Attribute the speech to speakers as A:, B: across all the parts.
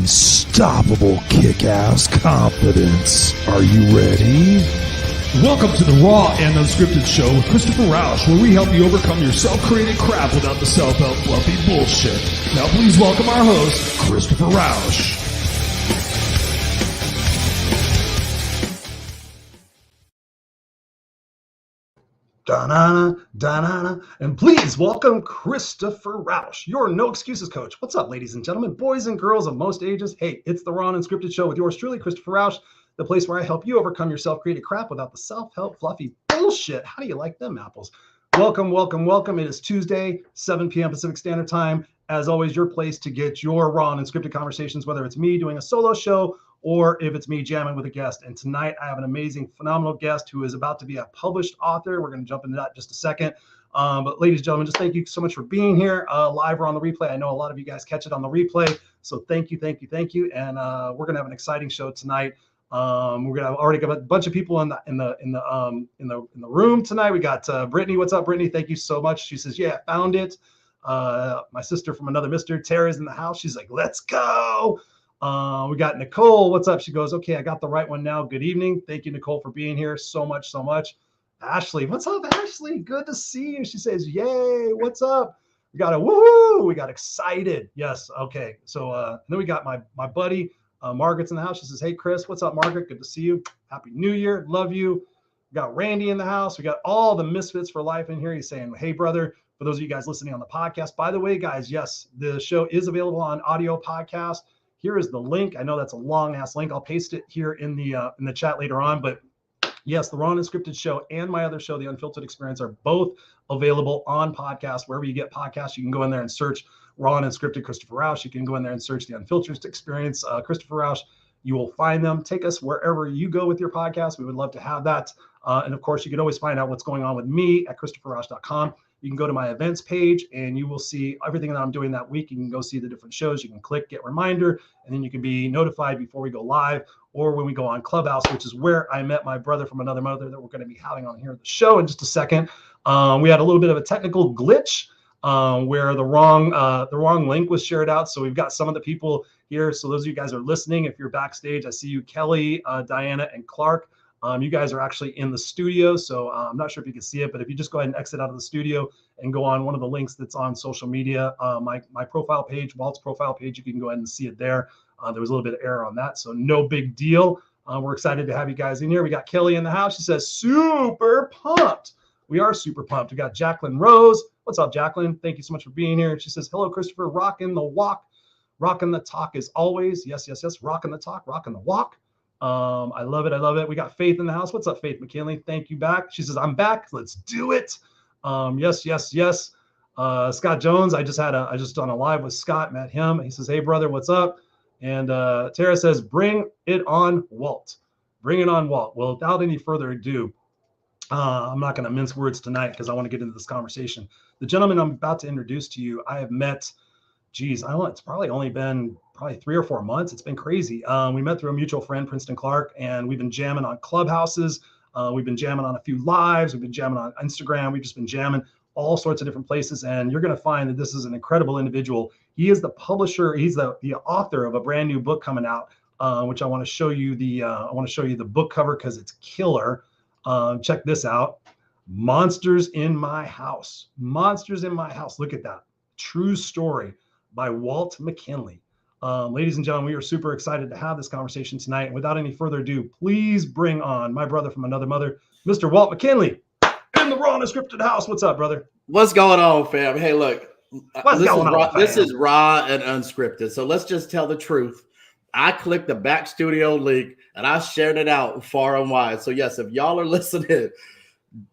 A: unstoppable kick-ass confidence. Are you ready?
B: Welcome to the Raw and Unscripted show with Christopher Rausch, where we help you overcome your self-created crap without the self-help fluffy bullshit. Now please welcome our host, Christopher Rausch.
C: Da-na-na, da-na-na. And please welcome Christopher Rausch, your no excuses coach. What's up, ladies and gentlemen, boys and girls of most ages? Hey, it's the Raw and Unscripted show with yours truly, Christopher Rausch, the place where I help you overcome your self-created crap without the self-help fluffy bullshit. How do you like them apples? Welcome, welcome, welcome. It is Tuesday, 7 p.m. Pacific Standard Time. As always, your place to get your raw and unscripted conversations, whether it's me doing a solo show or if it's me jamming with a guest. And tonight I have an amazing, phenomenal guest who is about to be a published author. We're going to jump into that in just a second. But ladies and gentlemen, just thank you so much for being here live or on the replay. I know a lot of you guys catch it on the replay. So thank you, thank you, thank you. And we're going to have an exciting show tonight. We're going to already got a bunch of people in the room tonight. We got Brittany. What's up, Brittany? Thank you so much. She says, yeah, I found it. My sister from another Mr. Tara's in the house. She's like, let's go. We got Nicole. What's up? She goes, okay, I got the right one now. Good evening. Thank you, Nicole, for being here so much, so much. Ashley, what's up, Ashley? Good to see you. She says, yay, what's up? We got a woohoo. We got excited. Yes. Okay. So then we got my buddy, Margaret's in the house. She says, hey, Chris, what's up, Margaret? Good to see you. Happy New Year. Love you. We got Randy in the house. We got all the misfits for life in here. He's saying, hey, brother. For those of you guys listening on the podcast, by the way, guys, yes, the show is available on audio podcast. Here is the link. I know that's a long ass link. I'll paste it here in the chat later on. But yes, the Raw and Unscripted show and my other show, The Unfiltered Experience, are both available on podcast. Wherever you get podcasts, you can go in there and search Raw and Unscripted Christopher Rausch. You can go in there and search The Unfiltered Experience Christopher Rausch. You will find them. Take us wherever you go with your podcast. We would love to have that. And of course, you can always find out what's going on with me at ChristopherRausch.com. You can go to my events page and you will see everything that I'm doing that week. You can go see the different shows. You can click get reminder, and then you can be notified before we go live or when we go on Clubhouse, which is where I met my brother from another mother that we're going to be having on here at the show in just a second. We had a little bit of a technical glitch where the wrong link was shared out. So we've got some of the people here. So those of you guys are listening, if you're backstage, I see you, Kelly, Diana, and Clark. You guys are actually in the studio, so I'm not sure if you can see it, but if you just go ahead and exit out of the studio and go on one of the links that's on social media, my profile page, Walt's profile page, you can go ahead and see it there. There was a little bit of error on that, so no big deal. We're excited to have you guys in here. We got Kelly in the house. She says, super pumped. We are super pumped. We got Jacqueline Rose. What's up, Jacqueline? Thank you so much for being here. She says, hello, Christopher. Rocking the walk. Rocking the talk as always. Yes, yes, yes. Rocking the talk. Rocking the walk. I love it. I love it. We got Faith in the house. What's up, Faith McKinley? Thank you back. She says, I'm back. Let's do it. Yes, yes, yes. Scott Jones. I just done a live with Scott, met him. He says, hey, brother, what's up? And Tara says, bring it on, Walt. Bring it on, Walt. Well, without any further ado, I'm not going to mince words tonight because I want to get into this conversation. The gentleman I'm about to introduce to you, I have met, geez, I don't know, it's probably only been 3 or 4 months. It's been crazy. We met through a mutual friend, Princeton Clark, and we've been jamming on Clubhouses. We've been jamming on a few lives. We've been jamming on Instagram. We've just been jamming all sorts of different places. And you're going to find that this is an incredible individual. He is the publisher. He's the author of a brand new book coming out, which I want to show you the book cover because it's killer. Check this out. Monsters in My House. Monsters in My House. Look at that. True story by Walt McKinley. Ladies and gentlemen, we are super excited to have this conversation tonight. And without any further ado, please bring on my brother from another mother, Mr. Walt McKinley, in the Raw and Unscripted house. What's up, brother?
D: What's going on, fam? Hey, look, this is Raw and Unscripted. So let's just tell the truth. I clicked the back studio link and I shared it out far and wide. So yes, if y'all are listening,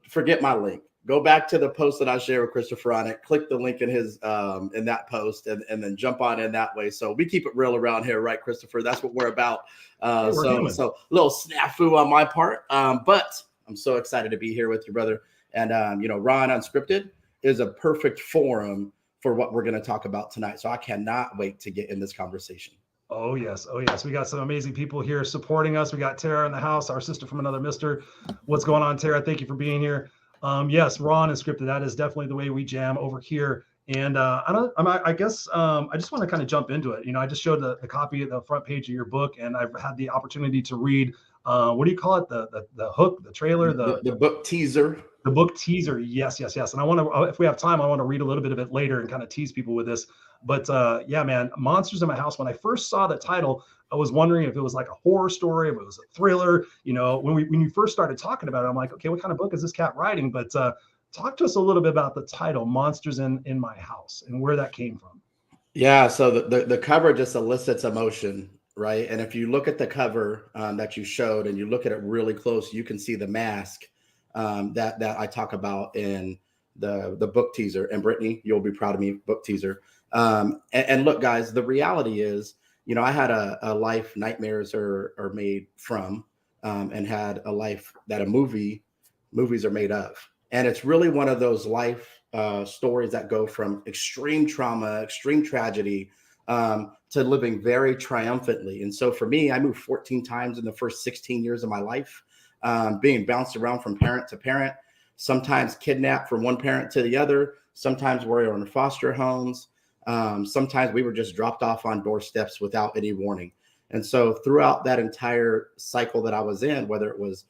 D: forget my link. Go back to the post that I shared with Christopher on it. Click the link in his in that post and then jump on in that way. So we keep it real around here, right, Christopher? That's what we're about. So a little snafu on my part. But I'm so excited to be here with you, brother. And Raw and Unscripted is a perfect forum for what we're going to talk about tonight. So I cannot wait to get in this conversation.
C: Oh, yes. Oh, yes. We got some amazing people here supporting us. We got Tara in the house, our sister from another mister. What's going on, Tara? Thank you for being here. Yes, Raw and Unscripted. That is definitely the way we jam over here And I guess I just want to kind of jump into it. I just showed the copy of the front page of your book, and I've had the opportunity to read. What do you call it? The hook, the trailer,
D: the book teaser.
C: The book teaser. Yes. And I want to, if we have time, I want to read a little bit of it later and kind of tease people with this. But yeah, man, Monsters in My House. When I first saw the title, I was wondering if it was like a horror story, if it was a thriller. When you first started talking about it, I'm like, okay, what kind of book is this cat writing? But talk to us a little bit about the title, Monsters in My House, and where that came from.
D: Yeah, so the cover just elicits emotion, right? And if you look at the cover that you showed and you look at it really close, you can see the mask that I talk about in the book teaser. And Brittany, you'll be proud of me, book teaser. And look, guys, the reality is, I had a life nightmares are made from, and had a life that movies are made of. And it's really one of those life stories that go from extreme trauma, extreme tragedy, to living very triumphantly. And so for me, I moved 14 times in the first 16 years of my life, being bounced around from parent to parent, sometimes kidnapped from one parent to the other. Sometimes we were in foster homes. Sometimes we were just dropped off on doorsteps without any warning. And so throughout that entire cycle that I was in, whether it was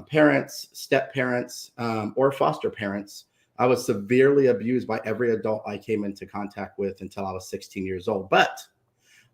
D: parents, step parents, or foster parents, I was severely abused by every adult I came into contact with until I was 16 years old. But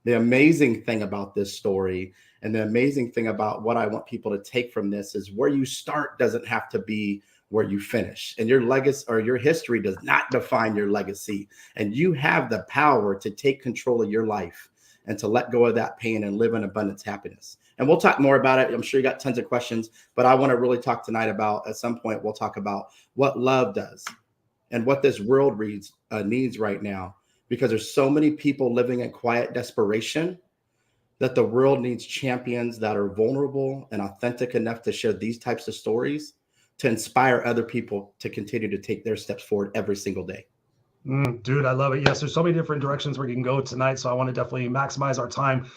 D: the amazing thing about this story, and the amazing thing about what I want people to take from this, is where you start doesn't have to be where you finish. And your legacy or your history does not define your legacy. And you have the power to take control of your life and to let go of that pain and live in abundance happiness. And we'll talk more about it. I'm sure you got tons of questions, but I want to really talk tonight about, at some point, we'll talk about what love does and what this world needs right now, because there's so many people living in quiet desperation that the world needs champions that are vulnerable and authentic enough to share these types of stories to inspire other people to continue to take their steps forward every single day.
C: Dude, I love it. Yes, there's so many different directions we can go tonight, so I want to definitely maximize our time.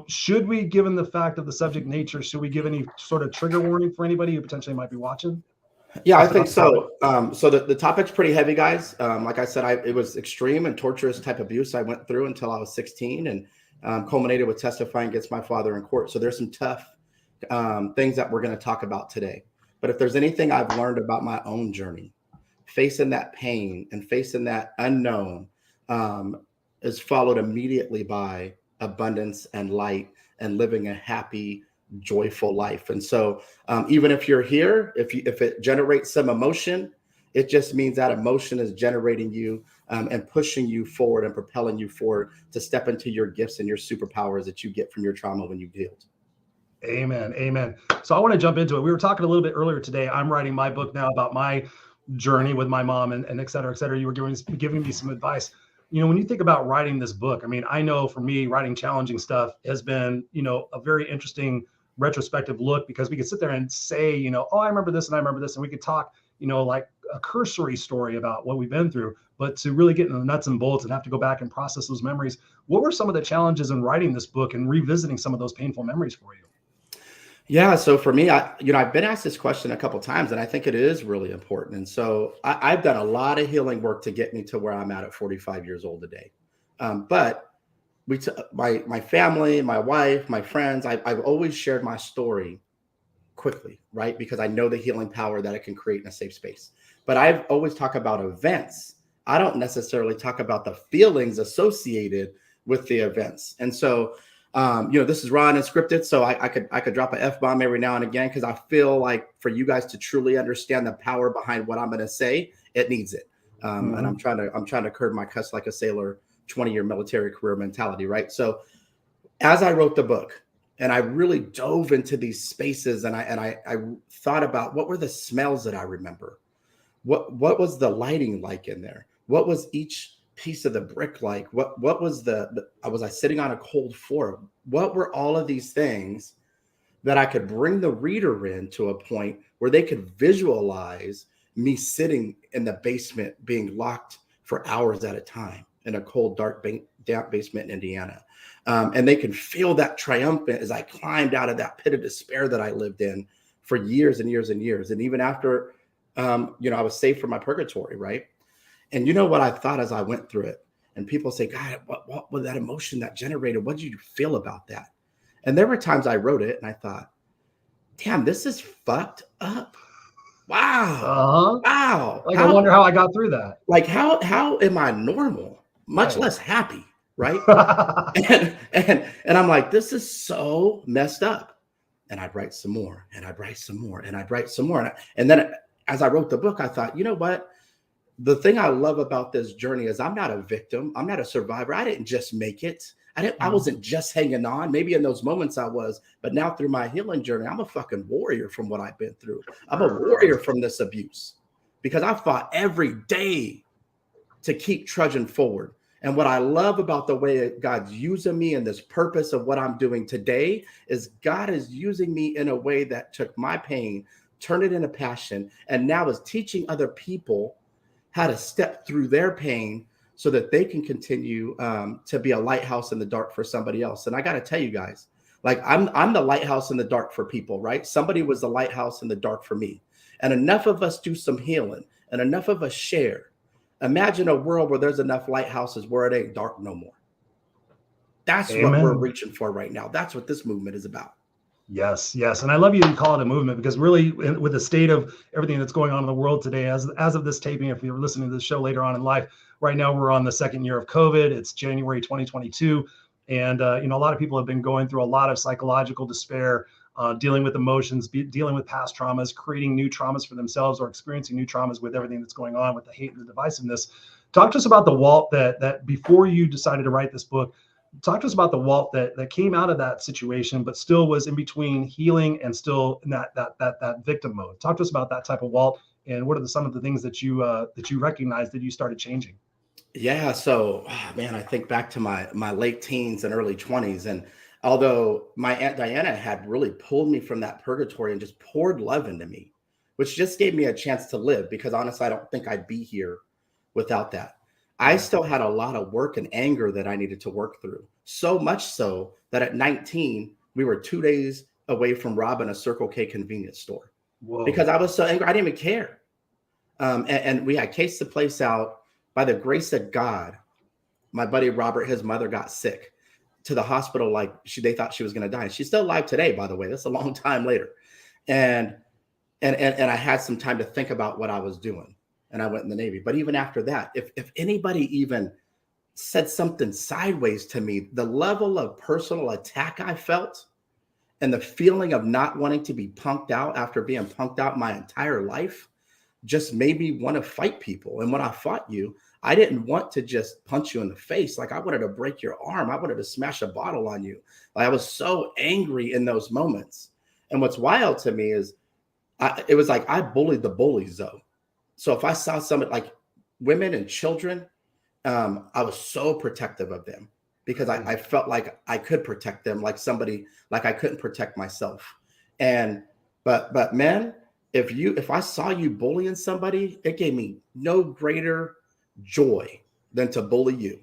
C: Should we, given the fact of the subject nature, should we give any sort of trigger warning for anybody who potentially might be watching?
D: Yeah, I think so. So the topic's pretty heavy, guys. Like I said, it was extreme and torturous type abuse I went through until I was 16, and culminated with testifying against my father in court. So there's some tough things that we're going to talk about today. But if there's anything I've learned about my own journey, facing that pain and facing that unknown is followed immediately by abundance and light and living a happy, joyful life. And so even if you're here, if it generates some emotion, it just means that emotion is generating you and pushing you forward and propelling you forward to step into your gifts and your superpowers that you get from your trauma when you've healed.
C: Amen. So I want to jump into it. We were talking a little bit earlier today. I'm writing my book now about my journey with my mom and et cetera, et cetera. You were giving me some advice. When you think about writing this book, I mean, I know for me, writing challenging stuff has been, a very interesting retrospective look, because we could sit there and say, oh, I remember this and I remember this, and we could talk, like a cursory story about what we've been through. But to really get into the nuts and bolts and have to go back and process those memories, what were some of the challenges in writing this book and revisiting some of those painful memories for you?
D: Yeah. So for me, I've been asked this question a couple of times, and I think it is really important. And so I've done a lot of healing work to get me to where I'm at 45 years old today. But my family, my wife, my friends, I've always shared my story quickly, right? Because I know the healing power that it can create in a safe space. But I've always talked about events. I don't necessarily talk about the feelings associated with the events. And so this is Raw and Unscripted, so I could drop an F-bomb every now and again, because I feel like for you guys to truly understand the power behind what I'm going to say, it needs it. And I'm trying to curb my cuss like a sailor, 20-year military career mentality, right? So as I wrote the book and I really dove into these spaces, and I thought about what were the smells that I remember, what was the lighting like in there, what was each piece of the brick like, what was was I sitting on a cold floor, what were all of these things that I could bring the reader in to a point where they could visualize me sitting in the basement being locked for hours at a time in a cold, dark, damp basement in Indiana, and they could feel that triumphant as I climbed out of that pit of despair that I lived in for years and years and years, and even after I was saved from my purgatory, right? And you know what I thought as I went through it? And people say, God, what was that emotion that generated? What did you feel about that? And there were times I wrote it and I thought, damn, this is fucked up. Wow. Wow.
C: Like, I wonder how I got through that.
D: Like, how am I normal? Much less happy, right? and I'm like, this is so messed up. And I'd write some more, and I'd write some more, and I'd write some more. And then as I wrote the book, I thought, you know what? The thing I love about this journey is I'm not a victim. I'm not a survivor. I didn't just make it. I wasn't just hanging on. Maybe in those moments I was, but now through my healing journey, I'm a fucking warrior from what I've been through. I'm a warrior from this abuse because I fought every day to keep trudging forward. And what I love about the way God's using me and this purpose of what I'm doing today is God is using me in a way that took my pain, turned it into passion, and now is teaching other people how to step through their pain so that they can continue to be a lighthouse in the dark for somebody else. And I got to tell you guys, like I'm the lighthouse in the dark for people, right? Somebody was the lighthouse in the dark for me. And enough of us do some healing and enough of us share. Imagine a world where there's enough lighthouses where it ain't dark no more. That's Amen. What we're reaching for right now. That's what this movement is about.
C: Yes. And I love you call it a movement because really with the state of everything that's going on in the world today, as of this taping, if you're listening to this show later on in life, right now we're on the second year of COVID. It's January 2022. And, a lot of people have been going through a lot of psychological despair, dealing with emotions, dealing with past traumas, creating new traumas for themselves or experiencing new traumas with everything that's going on with the hate and the divisiveness. Talk to us about the Walt that before you decided to write this book, talk to us about the Walt that came out of that situation, but still was in between healing and still in that victim mode. Talk to us about that type of Walt and what are some of the things that you recognized that you started changing?
D: Yeah. So, man, I think back to my late teens and early 20s. And although my Aunt Diana had really pulled me from that purgatory and just poured love into me, which just gave me a chance to live, because honestly, I don't think I'd be here without that. I still had a lot of work and anger that I needed to work through. So much so that at 19, we were 2 days away from robbing a Circle K convenience store. Whoa. Because I was so angry. I didn't even care. And we had cased the place out. By the grace of God, my buddy Robert, his mother got sick to the hospital. Like they thought she was going to die. She's still alive today, by the way. That's a long time later. And I had some time to think about what I was doing. And I went in the Navy. But even after that, if anybody even said something sideways to me, the level of personal attack I felt and the feeling of not wanting to be punked out after being punked out my entire life just made me want to fight people. And when I fought you, I didn't want to just punch you in the face. Like I wanted to break your arm. I wanted to smash a bottle on you. Like, I was so angry in those moments. And what's wild to me is it was like I bullied the bullies though. So if I saw somebody like women and children, I was so protective of them because I felt like I could protect them like I couldn't protect myself. But men, if I saw you bullying somebody, it gave me no greater joy than to bully you.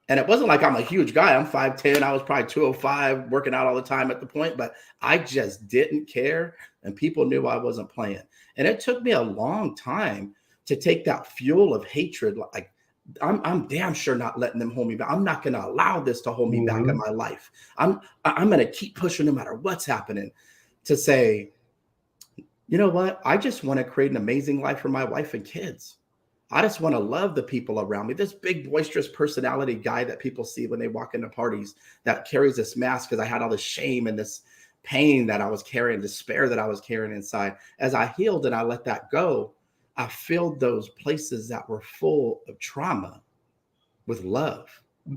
D: And it wasn't like I'm a huge guy. I'm 5'10". I was probably 205, working out all the time at the point, but I just didn't care. And people knew I wasn't playing. And it took me a long time to take that fuel of hatred. Like I'm damn sure not letting them hold me back. I'm not going to allow this to hold me back in my life. I'm going to keep pushing no matter what's happening to say, you know what? I just want to create an amazing life for my wife and kids. I just want to love the people around me. This big, boisterous personality guy that people see when they walk into parties that carries this mask because I had all this shame and this pain that I was carrying, despair that I was carrying inside. As I healed and I let that go, I filled those places that were full of trauma with love.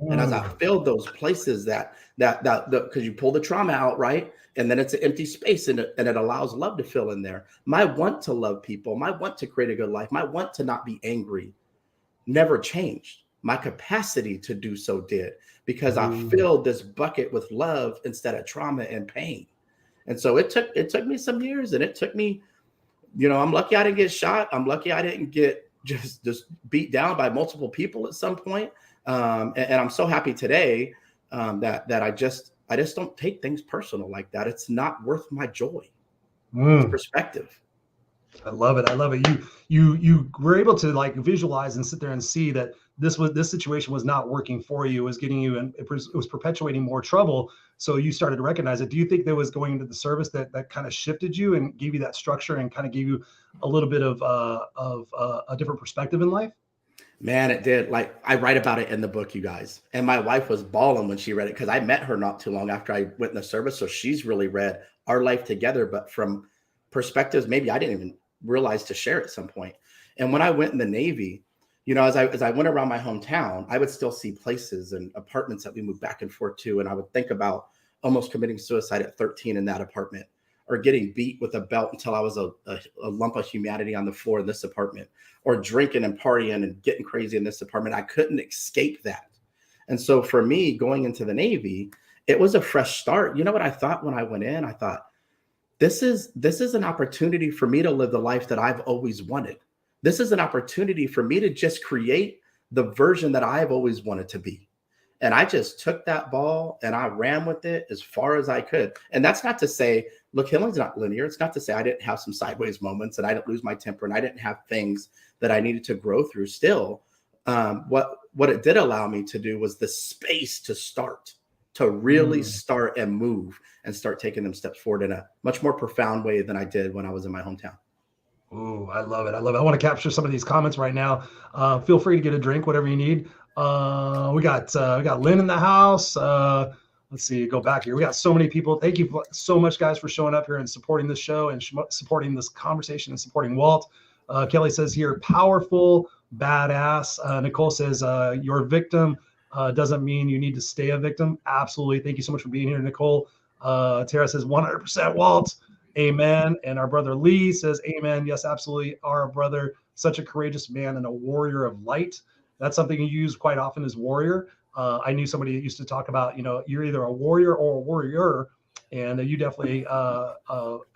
D: And as I filled those places that because you pull the trauma out, right? And then it's an empty space and it allows love to fill in there. My want to love people, my want to create a good life, my want to not be angry never changed. My capacity to do so did because I filled this bucket with love instead of trauma and pain. And so it took me some years, and it took me, I'm lucky I didn't get shot. I'm lucky I didn't get just beat down by multiple people at some point. And I'm so happy today that I just don't take things personal like that. It's not worth my joy. It's perspective.
C: I love it. I love it. You were able to like visualize and sit there and see that this situation was not working for you. It was getting you, and it was perpetuating more trouble. So you started to recognize it. Do you think that was going into the service that kind of shifted you and gave you that structure and kind of gave you a little bit of a different perspective in life?
D: Man, it did. Like, I write about it in the book, you guys. And my wife was bawling when she read it because I met her not too long after I went in the service. So she's really read Our Life Together, but from perspectives maybe I didn't even realize to share at some point. And when I went in the Navy, you know, as I went around my hometown, I would still see places and apartments that we moved back and forth to. And I would think about almost committing suicide at 13 in that apartment, or getting beat with a belt until I was a lump of humanity on the floor in this apartment, or drinking and partying and getting crazy in this apartment. I couldn't escape that. And so for me, going into the Navy, it was a fresh start. You know what I thought when I went in? I thought, this is an opportunity for me to live the life that I've always wanted. This is an opportunity for me to just create the version that I've always wanted to be. And I just took that ball and I ran with it as far as I could. And that's not to say, look, healing's not linear. It's not to say I didn't have some sideways moments and I didn't lose my temper and I didn't have things that I needed to grow through still. What it did allow me to do was the space to start, to really start and move and start taking them steps forward in a much more profound way than I did when I was in my hometown.
C: Oh, I love it. I love it. I want to capture some of these comments right now. Feel free to get a drink, whatever you need. We got Lynn in the house. Let's see, go back here. We got so many people. Thank you so much, guys, for showing up here and supporting this show and supporting this conversation and supporting Walt. Kelly says here, powerful, badass. Nicole says, you're a victim doesn't mean you need to stay a victim. Absolutely. Thank you so much for being here, Nicole. Tara says 100% Walt. Amen. And our brother Lee says, amen. Yes, absolutely. Our brother, such a courageous man and a warrior of light. That's something you use quite often as warrior. I knew somebody that used to talk about, you know, you're either a warrior or a warrior, and you definitely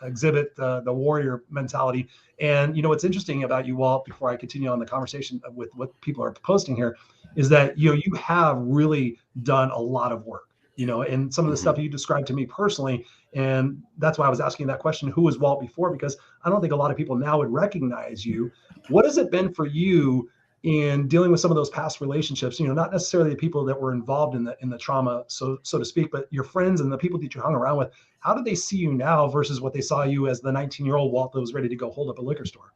C: exhibit the warrior mentality. And, you know, what's interesting about you, Walt, before I continue on the conversation with what people are posting here, is that, you know, you have really done a lot of work, you know, and some of the stuff you described to me personally. And that's why I was asking that question, who was Walt before? Because I don't think a lot of people now would recognize you. What has it been for you in dealing with some of those past relationships, you know, not necessarily the people that were involved in the trauma, so to speak, but your friends and the people that you hung around with? How do they see you now versus what they saw you as the 19-year-old Walt that was ready to go hold up a liquor store?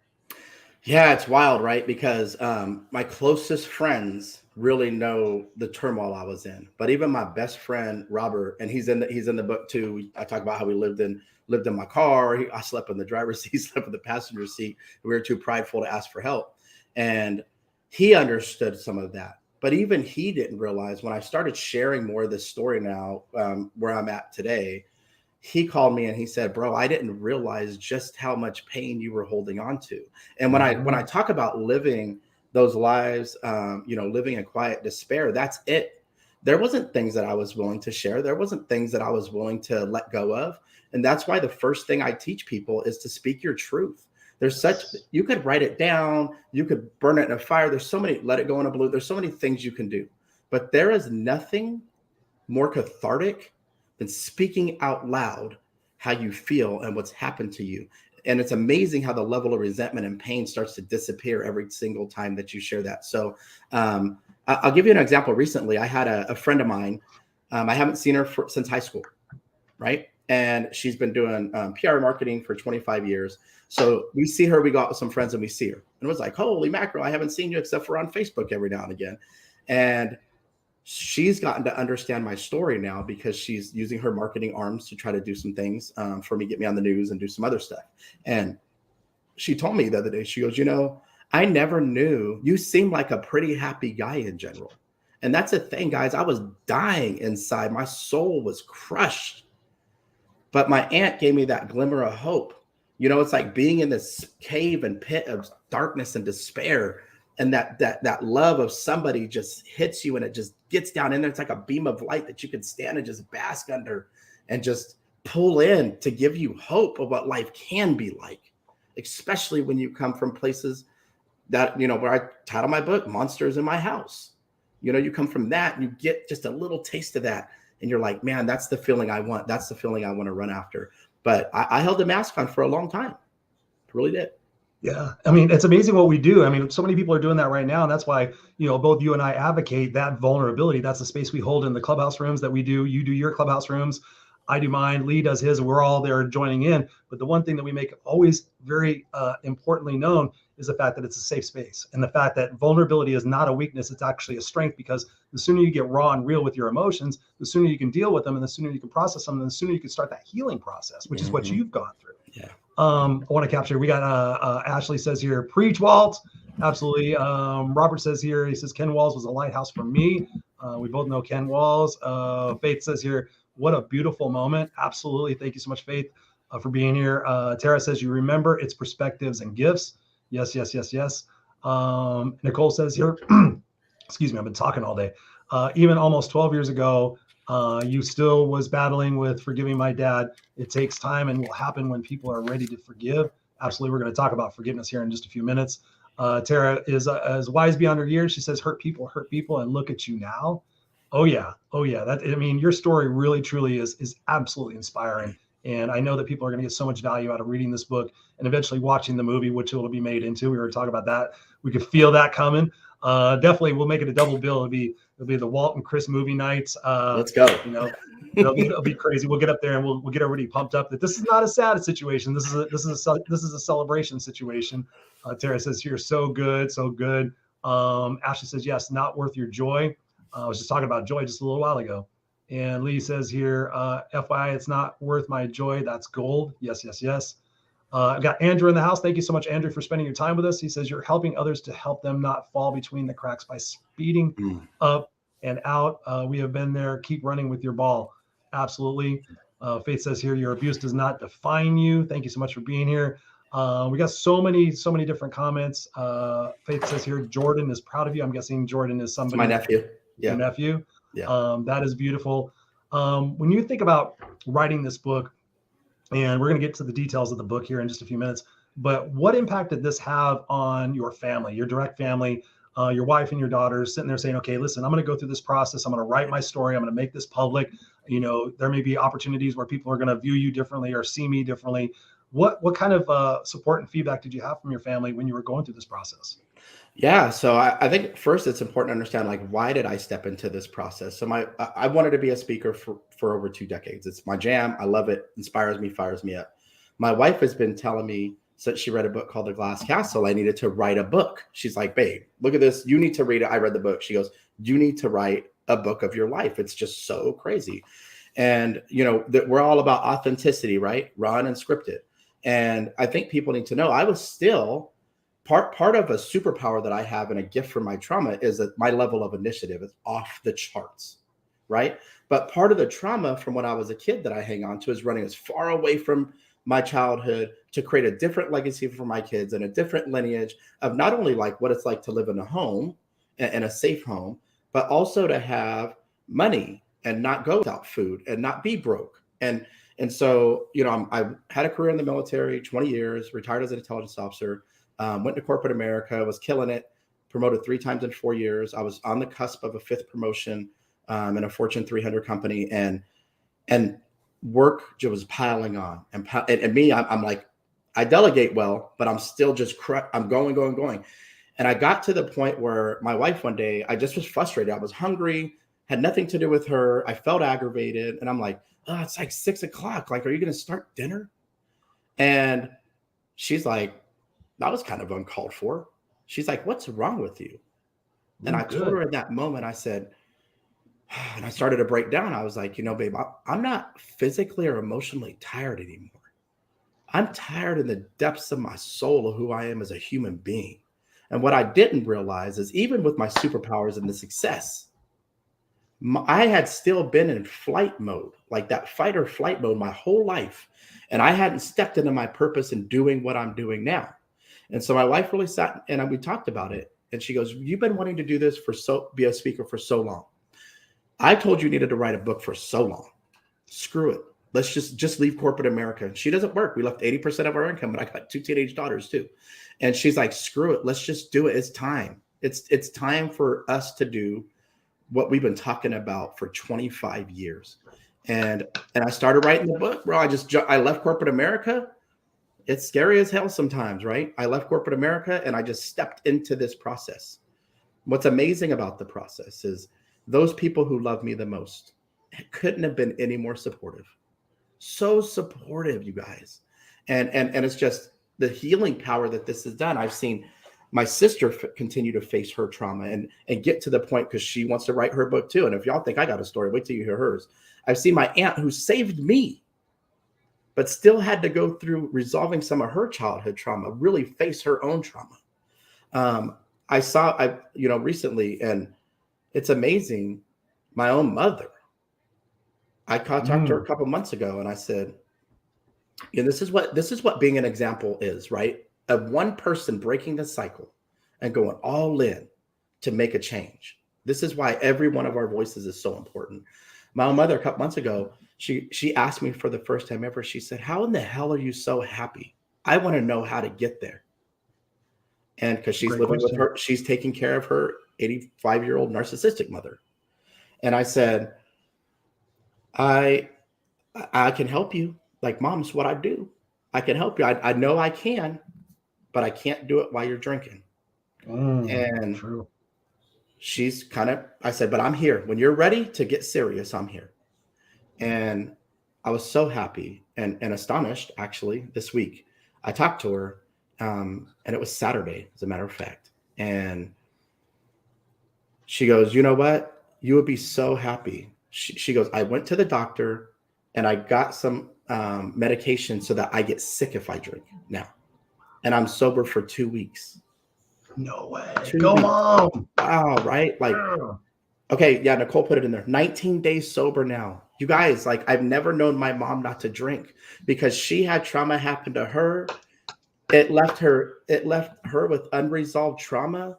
D: Yeah, it's wild, right? Because my closest friends really know the turmoil I was in. But even my best friend Robert, and he's in the book too. I talk about how we lived in my car. I slept in the driver's seat, he slept in the passenger seat. We were too prideful to ask for help, and he understood some of that. But even he didn't realize when I started sharing more of this story now, where I'm at today. He called me and he said, bro, I didn't realize just how much pain you were holding on to. And when I talk about living those lives, you know, living in quiet despair, that's it. There wasn't things that I was willing to share. There wasn't things that I was willing to let go of. And that's why the first thing I teach people is to speak your truth. You could write it down. You could burn it in a fire. There's so many, let it go in a balloon. There's so many things you can do, but there is nothing more cathartic than speaking out loud how you feel and what's happened to you. And it's amazing how the level of resentment and pain starts to disappear every single time that you share that. So I'll give you an example. Recently, I had a friend of mine. I haven't seen her since high school, right? And she's been doing PR marketing for 25 years. So we see her, we go out with some friends and we see her. And it was like, holy mackerel, I haven't seen you except for on Facebook every now and again. And she's gotten to understand my story now because she's using her marketing arms to try to do some things for me, get me on the news and do some other stuff. And she told me the other day, she goes, you know, I never knew you seem like a pretty happy guy in general. And that's the thing, guys. I was dying inside. My soul was crushed. But my aunt gave me that glimmer of hope. You know, it's like being in this cave and pit of darkness and despair. And that love of somebody just hits you and it just gets down in there. It's like a beam of light that you can stand and just bask under and just pull in to give you hope of what life can be like, especially when you come from places that, you know, where I title my book, Monsters in My House. You know, you come from that and you get just a little taste of that. And you're like, man, that's the feeling I want. That's the feeling I want to run after. But I held a mask on for a long time. Really did.
C: Yeah. I mean, it's amazing what we do. I mean, so many people are doing that right now. And that's why, both you and I advocate that vulnerability. That's the space we hold in the clubhouse rooms that we do. You do your clubhouse rooms. I do mine. Lee does his. We're all there joining in. But the one thing that we make always very importantly known is the fact that it's a safe space, and the fact that vulnerability is not a weakness. It's actually a strength, because the sooner you get raw and real with your emotions, the sooner you can deal with them, and the sooner you can process them, and the sooner you can start that healing process, which is what you've gone through.
D: Yeah.
C: I want to capture. We got Ashley says here, preach, Walt. Absolutely. Robert says here, he says Ken Walls was a lighthouse for me. We both know Ken Walls. Faith says here, what a beautiful moment. Absolutely. Thank you so much, Faith, for being here. Tara says, you remember its perspectives and gifts. Yes, yes, yes, yes. Nicole says here, excuse me, I've been talking all day. Even almost 12 years ago, you still was battling with forgiving my dad. It takes time and will happen when people are ready to forgive. Absolutely. We're going to talk about forgiveness here in just a few minutes. Tara is wise beyond her years. She says, hurt people, and look at you now. Oh yeah. Your story really, truly is absolutely inspiring. And I know that people are going to get so much value out of reading this book and eventually watching the movie, which it will be made into. We were talking about that. We could feel that coming. Definitely, we'll make it a double bill. It'll be the Walt and Chris movie nights.
D: Let's go.
C: It'll be crazy. We'll get up there and we'll get everybody pumped up that this is not a sad situation. This is a celebration situation. Tara says here, so good, so good. Ashley says, yes, not worth your joy. I was just talking about joy just a little while ago. And Lee says here, FYI, it's not worth my joy. That's gold. Yes, yes, yes. I've got Andrew in the house. Thank you so much, Andrew, for spending your time with us. He says you're helping others to help them not fall between the cracks by speeding up and out. We have been there. Keep running with your ball. Absolutely. Faith says here, your abuse does not define you. Thank you so much for being here. We got so many different comments. Faith says here, Jordan is proud of you. I'm guessing Jordan is somebody.
D: My nephew.
C: Your nephew.
D: Yeah.
C: That is beautiful. When you think about writing this book, and we're going to get to the details of the book here in just a few minutes, but what impact did this have on your family, your direct family, your wife and your daughters sitting there saying, okay, listen, I'm going to go through this process. I'm going to write my story. I'm going to make this public. There may be opportunities where people are going to view you differently or see me differently. What kind of support and feedback did you have from your family when you were going through this process?
D: Yeah. So I think first it's important to understand, like, why did I step into this process? So I wanted to be a speaker for over 2 decades. It's my jam. I love it. Inspires me, fires me up. My wife has been telling me since she read a book called The Glass Castle, I needed to write a book. She's like, babe, look at this. You need to read it. I read the book. She goes, you need to write a book of your life. It's just so crazy. And, that we're all about authenticity, right? Raw and unscripted. And I think people need to know I was still part of a superpower that I have and a gift from my trauma is that my level of initiative is off the charts, right? But part of the trauma from when I was a kid that I hang on to is running as far away from my childhood to create a different legacy for my kids and a different lineage of not only like what it's like to live in a home and a safe home, but also to have money and not go without food and not be broke. And so, I had a career in the military, 20 years, retired as an intelligence officer. Went to corporate America, was killing it, promoted 3 times in 4 years. I was on the cusp of a 5th promotion in a Fortune 300 company, and work just was piling on. And me, I'm like, I delegate well, but I'm still just I'm going. And I got to the point where my wife one day, I just was frustrated. I was hungry, had nothing to do with her. I felt aggravated, and I'm like, oh, it's like 6 o'clock. Like, are you going to start dinner? And she's like, that was kind of uncalled for. She's like, what's wrong with you? And I told her in that moment, I said, and I started to break down. I was like, babe, I'm not physically or emotionally tired anymore. I'm tired in the depths of my soul of who I am as a human being. And what I didn't realize is even with my superpowers and the success, I had still been in flight mode, like that fight or flight mode my whole life. And I hadn't stepped into my purpose in doing what I'm doing now. And so my wife really sat and we talked about it. And she goes, you've been wanting to do this be a speaker for so long. I told you needed to write a book for so long. Screw it. Let's just leave corporate America. She doesn't work. We left 80% of our income, but I got 2 teenage daughters too. And she's like, screw it. Let's just do it. It's time. It's time for us to do what we've been talking about for 25 years. And I started writing the book, bro. I left corporate America. It's scary as hell sometimes, right? I left corporate America and I just stepped into this process. What's amazing about the process is those people who love me the most couldn't have been any more supportive. So supportive, you guys. And it's just the healing power that this has done. I've seen my sister continue to face her trauma and get to the point, because she wants to write her book too. And if y'all think I got a story, wait till you hear hers. I've seen my aunt, who saved me, but still had to go through resolving some of her childhood trauma, really face her own trauma. I saw recently, and it's amazing, my own mother. I contacted her a couple months ago and I said, this is what being an example is, right? Of one person breaking the cycle and going all in to make a change. This is why every one of our voices is so important. My own mother, a couple months ago, she asked me for the first time ever, she said, how in the hell are you so happy? I want to know how to get there. And because she's living with her, she's taking care of her 85-year-old narcissistic mother. And I said, I can help you. Like, Mom's what I do. I can help you. I know I can, but I can't do it while you're drinking. And true. She's I said, but I'm here. When you're ready to get serious, I'm here. And I was so happy and astonished, actually, this week. I talked to her, and it was Saturday, as a matter of fact. And she goes, you know what? You would be so happy. She goes, I went to the doctor and I got some medication so that I get sick if I drink now. And I'm sober for 2 weeks.
C: No way. Go on.
D: Wow, right? Like, okay, yeah, Nicole put it in there. 19 days sober now. You guys, like, I've never known my mom not to drink, because she had trauma happen to her. It left her with unresolved trauma,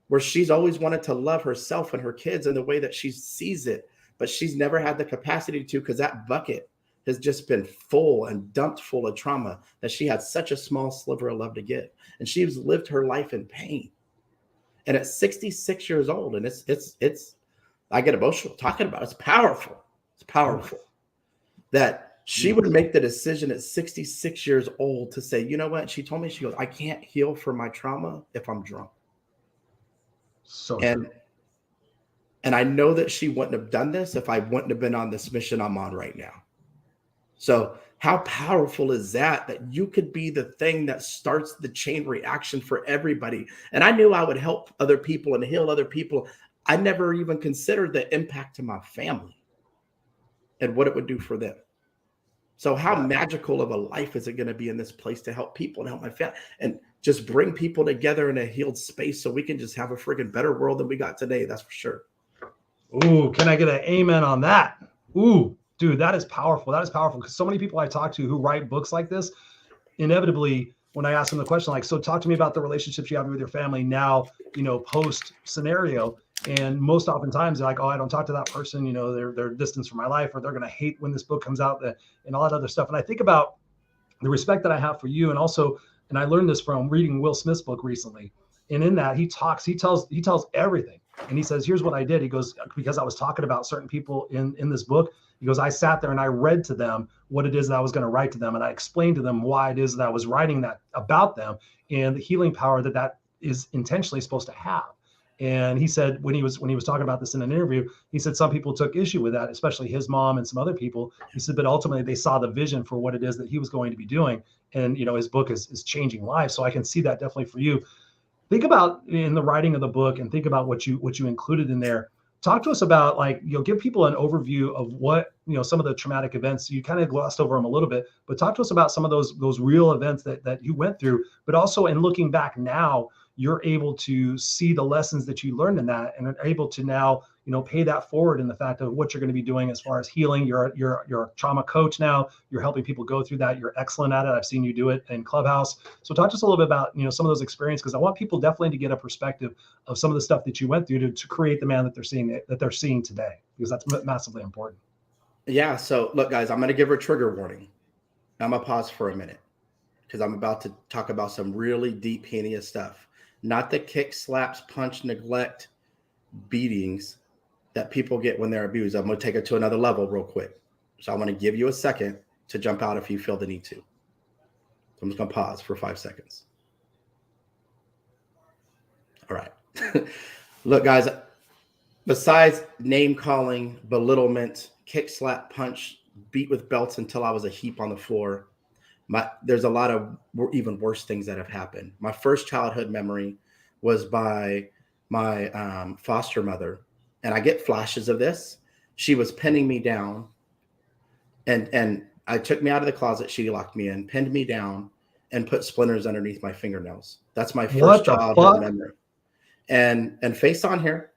D: where she's always wanted to love herself and her kids in the way that she sees it, but she's never had the capacity to, because that bucket has just been full and dumped full of trauma that she had such a small sliver of love to give. And she's lived her life in pain. And at 66 years old, and it's I get emotional talking about it. It's powerful. It's powerful that she would make the decision at 66 years old to say, you know what? She told me, she goes, I can't heal from my trauma if I'm drunk. And I know that she wouldn't have done this if I wouldn't have been on this mission I'm on right now. So how powerful is that you could be the thing that starts the chain reaction for everybody? And I knew I would help other people and heal other people. I never even considered the impact to my family and what it would do for them. So how magical of a life is it going to be in this place to help people and help my family and just bring people together in a healed space so we can just have a freaking better world than we got today. That's for sure.
C: Ooh, can I get an amen on that? Ooh, dude, that is powerful. That is powerful, because so many people I talk to who write books like this, inevitably, when I ask them the question, like, so talk to me about the relationships you have with your family now, post scenario. And most oftentimes they're like, oh, I don't talk to that person. They're distance from my life, or they're going to hate when this book comes out, and all that other stuff. And I think about the respect that I have for you. And also, and I learned this from reading Will Smith's book recently. And in that he tells everything. And he says, here's what I did. He goes, because I was talking about certain people in this book, he goes, I sat there and I read to them what it is that I was going to write to them. And I explained to them why it is that I was writing that about them and the healing power that is intentionally supposed to have. And he said, when he was talking about this in an interview, he said some people took issue with that, especially his mom and some other people. He said, but ultimately they saw the vision for what it is that he was going to be doing. And, his book is changing lives. So I can see that definitely for you. Think about in the writing of the book, and think about what you included in there. Talk to us about, like, give people an overview of what, some of the traumatic events. You kind of glossed over them a little bit, but talk to us about some of those real events that you went through, but also in looking back now, you're able to see the lessons that you learned in that and are able to now, pay that forward in the fact of what you're going to be doing as far as healing. You're a trauma coach now. You're helping people go through that. You're excellent at it. I've seen you do it in Clubhouse. So talk to us a little bit about, some of those experiences, because I want people definitely to get a perspective of some of the stuff that you went through to create the man that they're seeing today, because that's massively important. Yeah.
D: So look, guys, I'm going to give her a trigger warning. I'm going to pause for a minute, because I'm about to talk about some really deep, heinous stuff. Not the kick, slaps, punch, neglect, beatings that people get when they're abused. I'm going to take it to another level real quick. So I want to give you a second to jump out if you feel the need to. So I'm just going to pause for 5 seconds. All right. Look, guys, besides name calling, belittlement, kick, slap, punch, beat with belts until I was a heap on the floor, there's a lot of even worse things that have happened. My first childhood memory was by my foster mother, and I get flashes of this. She was pinning me down, and I took me out of the closet. She locked me in, pinned me down, and put splinters underneath my fingernails. That's my first childhood memory. And face on here,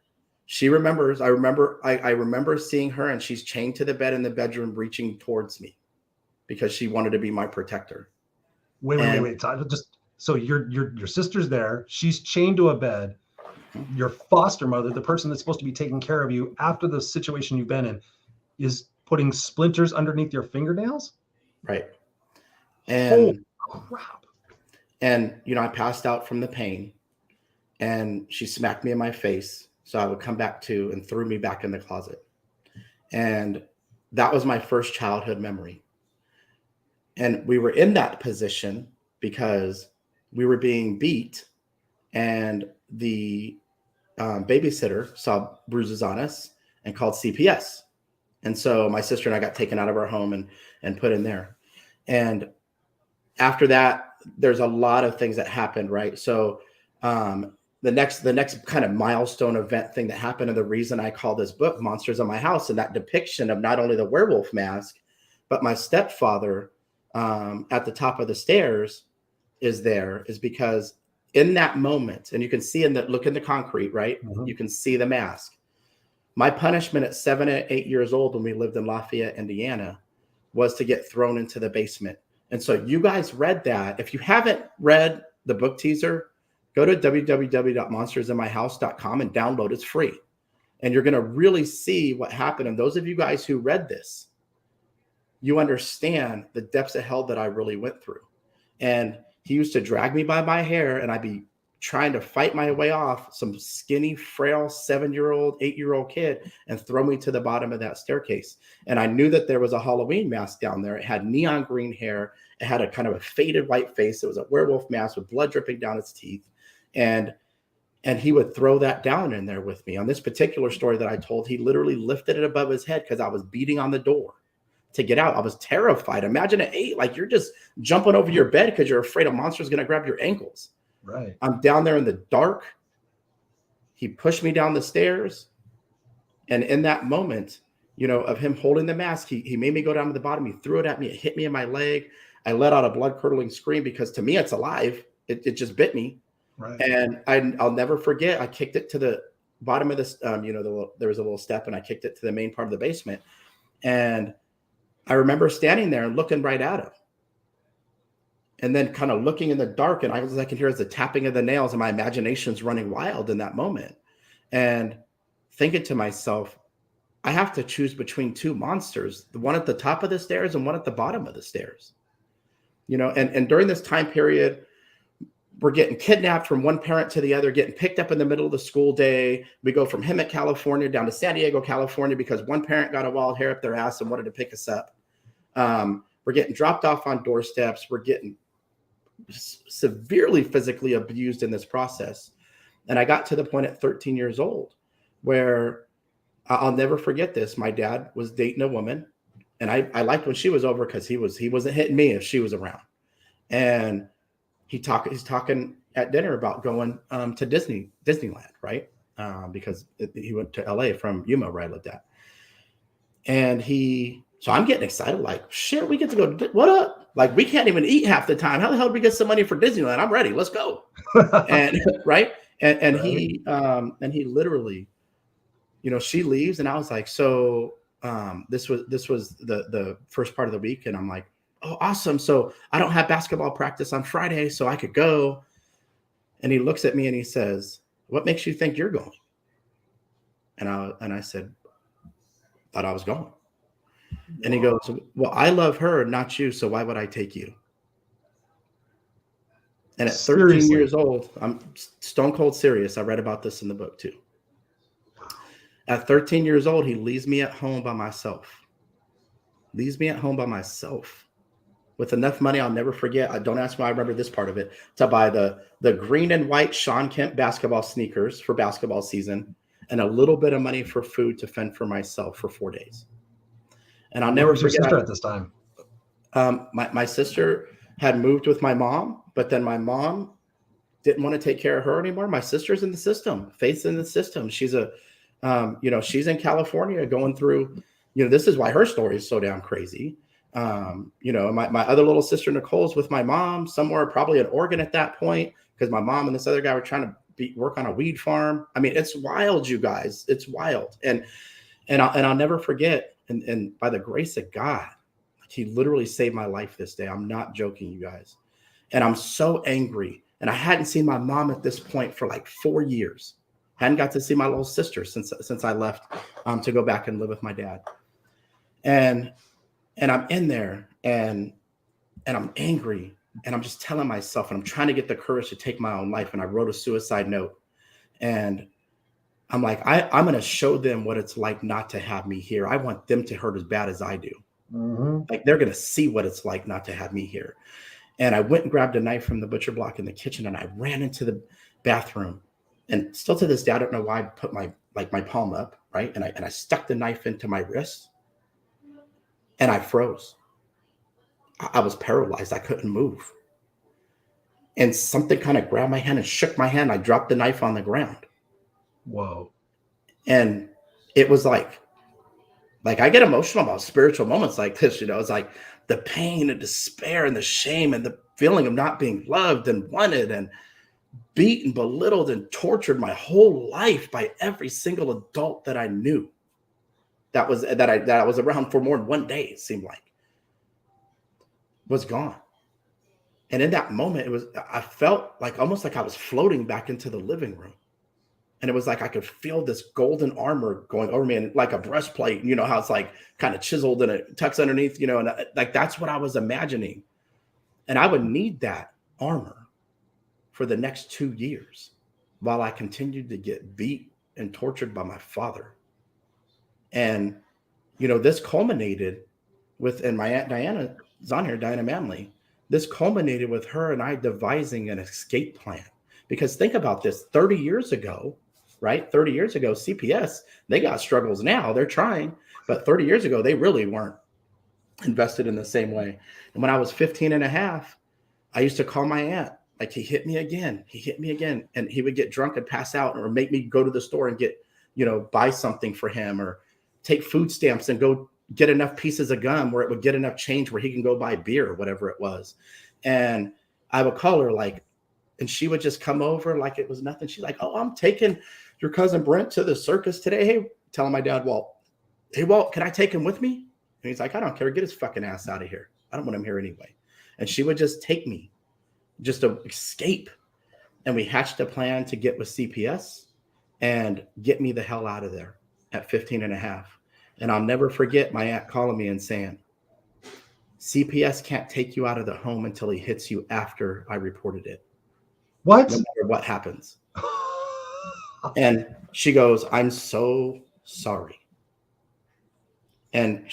D: she remembers. I remember seeing her, and she's chained to the bed in the bedroom, reaching towards me because she wanted to be my protector.
C: Wait. Just so your sister's there. She's chained to a bed. Your foster mother, the person that's supposed to be taking care of you after the situation you've been in, is putting splinters underneath your fingernails.
D: Right. And
C: holy crap.
D: And I passed out from the pain, and she smacked me in my face. So I would come back to and threw me back in the closet. And that was my first childhood memory. And we were in that position because we were being beat, and the babysitter saw bruises on us and called CPS. And so my sister and I got taken out of our home and put in there. And after that, there's a lot of things that happened, right? So the next kind of milestone event thing that happened, and the reason I call this book Monsters in My House, and that depiction of not only the werewolf mask, but my stepfather at the top of the stairs is because in that moment, and you can see look in the concrete, right? Mm-hmm. You can see the mask. My punishment at 7 and 8 years old when we lived in Lafayette, Indiana, was to get thrown into the basement. And so you guys read that. If you haven't read the book teaser, go to www.monstersinmyhouse.com and download. It's free. And you're going to really see what happened. And those of you guys who read this, you understand the depths of hell that I really went through. And he used to drag me by my hair, and I'd be trying to fight my way off some skinny, frail 7-year-old, 8-year-old kid and throw me to the bottom of that staircase. And I knew that there was a Halloween mask down there. It had neon green hair. It had a kind of a faded white face. It was a werewolf mask with blood dripping down its teeth. And he would throw that down in there with me. On this particular story that I told, he literally lifted it above his head because I was beating on the door to get out. I was terrified. Imagine at 8, like you're just jumping over your bed because you're afraid a monster's going to grab your ankles.
C: Right.
D: I'm down there in the dark. He pushed me down the stairs. And in that moment, of him holding the mask, he made me go down to the bottom. He threw it at me. It hit me in my leg. I let out a blood-curdling scream because to me, it's alive. It just bit me.
C: Right.
D: And I'll never forget, I kicked it to the bottom of this, there was a little step, and I kicked it to the main part of the basement. And I remember standing there and looking right at him. And then kind of looking in the dark, and all I can hear is the tapping of the nails, and my imagination's running wild in that moment. And thinking to myself, I have to choose between two monsters, the one at the top of the stairs and one at the bottom of the stairs. And during this time period, we're getting kidnapped from one parent to the other, getting picked up in the middle of the school day. We go from Hemet, California down to San Diego, California, because one parent got a wild hair up their ass and wanted to pick us up. We're getting dropped off on doorsteps. We're getting severely physically abused in this process. And I got to the point at 13 years old where I'll never forget this. My dad was dating a woman, and I liked when she was over because he wasn't hitting me if she was around. And he's talking at dinner about going to Disneyland, right? Because he went to LA from Yuma, where I lived at. And so I'm getting excited, like, shit, we get to go. What up? Like, we can't even eat half the time. How the hell do we get some money for Disneyland? I'm ready. Let's go. And right. And right. He literally, she leaves, and I was like, so this was the first part of the week, and I'm like, oh, awesome. So I don't have basketball practice on Friday, so I could go. And he looks at me and he says, what makes you think you're going? And I said, thought I was going. And he goes, well, I love her, not you. So why would I take you? And at 13 years old, I'm stone cold serious. I read about this in the book too. At 13 years old, he leaves me at home by myself. with enough money, I'll never forget. Don't ask me why I remember this part of it, to buy the green and white Sean Kemp basketball sneakers for basketball season and a little bit of money for food to fend for myself for 4 days. And I'll never forget.
C: Your sister at this time?
D: My sister had moved with my mom, but then my mom didn't want to take care of her anymore. My sister's in the system. Faith's in the system. She's she's in California going through, this is why her story is so damn crazy. My other little sister Nicole's with my mom somewhere, probably in Oregon at that point, because my mom and this other guy were trying to work on a weed farm. I mean, it's wild, you guys. It's wild. And I'll never forget. And by the grace of God, he literally saved my life this day. I'm not joking, you guys. And I'm so angry. And I hadn't seen my mom at this point for like 4 years. Hadn't got to see my little sister since I left to go back and live with my dad. And I'm in there and I'm angry. And I'm just telling myself, and I'm trying to get the courage to take my own life. And I wrote a suicide note. And I'm like, I'm going to show them what it's like not to have me here. I want them to hurt as bad as I do. Mm-hmm. Like, they're going to see what it's like not to have me here. And I went and grabbed a knife from the butcher block in the kitchen, and I ran into the bathroom. And still to this day, I don't know why I put my palm up, right? And I stuck the knife into my wrist, and I froze. I was paralyzed. I couldn't move. And something kind of grabbed my hand and shook my hand. I dropped the knife on the ground.
C: Whoa.
D: And it was like I get emotional about spiritual moments like this, It's like the pain and despair and the shame and the feeling of not being loved and wanted and beaten, belittled, and tortured my whole life by every single adult that I knew. That I was around for more than 1 day, it seemed like, was gone. And in that moment, I felt like almost like I was floating back into the living room. And it was like I could feel this golden armor going over me, and like a breastplate, how it's like kind of chiseled and it tucks underneath, and like that's what I was imagining. And I would need that armor for the next 2 years while I continued to get beat and tortured by my father. And, this culminated with, and my Aunt Diana is on here, Diana Manley. This culminated with her and I devising an escape plan. Because think about this, 30 years ago, right? 30 years ago, CPS, they got struggles now. They're trying. But 30 years ago, they really weren't invested in the same way. And when I was 15 and a half, I used to call my aunt. Like, he hit me again. And he would get drunk and pass out, or make me go to the store and get, buy something for him, or take food stamps and go get enough pieces of gum where it would get enough change where he can go buy beer or whatever it was. And I would call her and she would just come over like it was nothing. She's like, "Oh, I'm taking your cousin Brent to the circus today. Hey," telling my dad, "Walt, hey, Walt, can I take him with me?" And he's like, "I don't care. Get his fucking ass out of here. I don't want him here anyway." And she would just take me just to escape. And we hatched a plan to get with CPS and get me the hell out of there at 15 and a half. And I'll never forget my aunt calling me and saying, "CPS can't take you out of the home until he hits you after I reported it.
C: What?
D: No matter what happens." And she goes, "I'm so sorry." And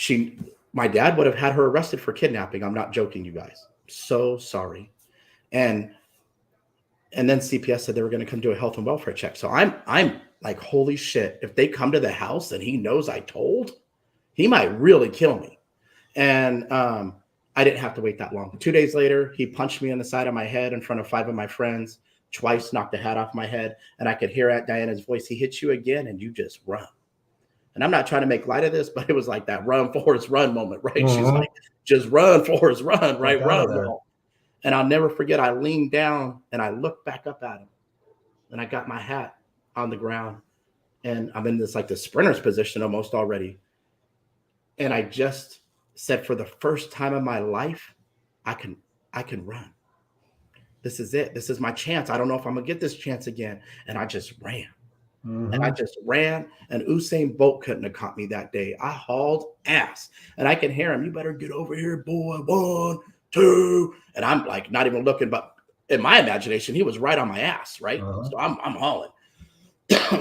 D: my dad would have had her arrested for kidnapping. I'm not joking, you guys. So sorry. And then CPS said they were going to come do a health and welfare check. So I'm like, holy shit, if they come to the house and he knows I told, he might really kill me. And I didn't have to wait that long. 2 days later, he punched me in the side of my head in front of 5 of my friends, twice knocked the hat off my head. And I could hear Aunt Diana's voice, "He hits you again and you just run." And I'm not trying to make light of this, but it was like that run, Forrest, run moment, right? Uh-huh. She's like, "Just run, Forrest, run," right? Run. And I'll never forget, I leaned down and I looked back up at him. And I got my hat on the ground. And I'm in this like the sprinter's position almost already. And I just said, for the first time in my life, I can run. This is it. This is my chance. I don't know if I'm going to get this chance again. And I just ran. Mm-hmm. And I just ran. And Usain Bolt couldn't have caught me that day. I hauled ass. And I can hear him, "You better get over here, boy. 1, 2. And I'm like not even looking, but in my imagination, he was right on my ass, right? Uh-huh. So I'm hauling.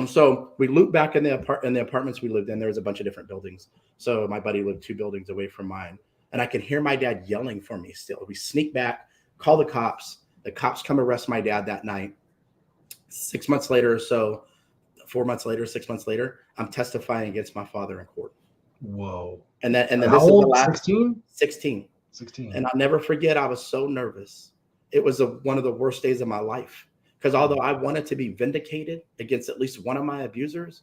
D: So we looped back in the apartments we lived in. There was a bunch of different buildings. So my buddy lived 2 buildings away from mine. And I can hear my dad yelling for me still. We sneak back, call the cops. The cops come arrest my dad that night. 6 months later or so, 4 months later, 6 months later, I'm testifying against my father in court.
C: Whoa.
D: And then
C: How
D: this
C: old?
D: is the last
C: 16?
D: 16.
C: 16.
D: And I'll never forget, I was so nervous. It was one of the worst days of my life. Because although I wanted to be vindicated against at least one of my abusers,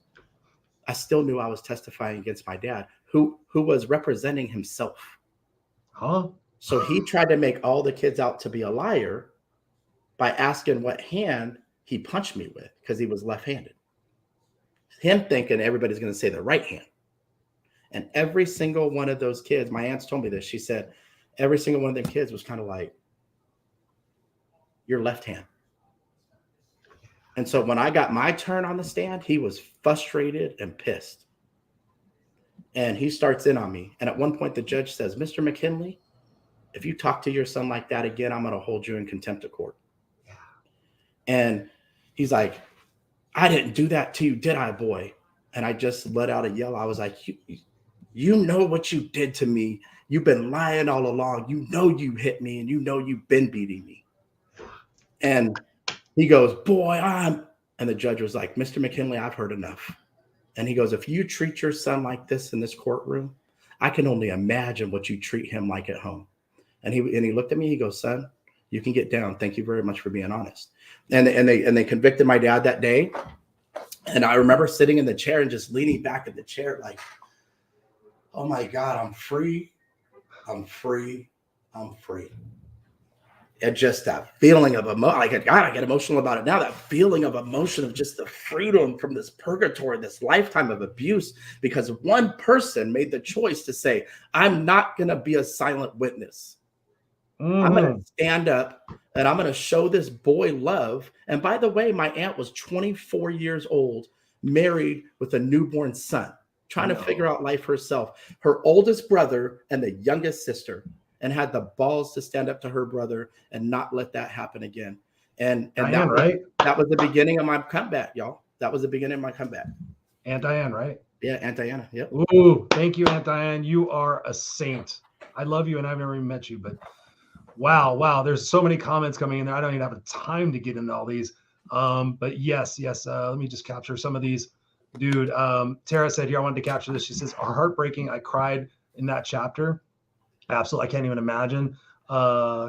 D: I still knew I was testifying against my dad, who was representing himself.
C: Huh?
D: So he tried to make all the kids out to be a liar by asking what hand he punched me with, because he was left-handed. Him thinking everybody's going to say the right hand. And every single one of those kids, my aunts told me this, she said, every single one of them kids was kind of like, your left hand. And so when I got my turn on the stand, he was frustrated and pissed. And he starts in on me. And at one point, the judge says, Mr. McKinley, if you talk to your son like that again, I'm going to hold you in contempt of court. Yeah. And he's like, I didn't do that to you, did I, boy? And I just let out a yell. I was like, you know what you did to me. You've been lying all along. You know you hit me, and you know you've been beating me. And he goes, boy, and the judge was like, Mr. McKinley, I've heard enough. And he goes, if you treat your son like this in this courtroom, I can only imagine what you treat him like at home. And he looked at me, he goes, son, you can get down. Thank you very much for being honest. And they convicted my dad that day. And I remember sitting in the chair and just leaning back in the chair like, oh my God, I'm free. I'm free. I'm free. And just that feeling of emotion, like, God, I get emotional about it now, that feeling of emotion of just the freedom from this purgatory, this lifetime of abuse, because one person made the choice to say, I'm not going to be a silent witness. Mm-hmm. I'm going to stand up and I'm going to show this boy love. And by the way, my aunt was 24 years old, married with a newborn son, trying to figure out life herself, her oldest brother and the youngest sister, and had the balls to stand up to her brother and not let that happen again. And Diane, that was the beginning of my comeback, y'all. That was the beginning of my comeback.
C: Aunt Diane, right?
D: Yeah, Aunt Diana. Yep.
C: Ooh, thank you, Aunt Diane. You are a saint. I love you, and I've never even met you, but wow. There's so many comments coming in there. I don't even have the time to get into all these. But yes. Let me just capture some of these. Dude, Tara said here, I wanted to capture this. She says, heartbreaking. I cried in that chapter. Absolutely. I can't even imagine.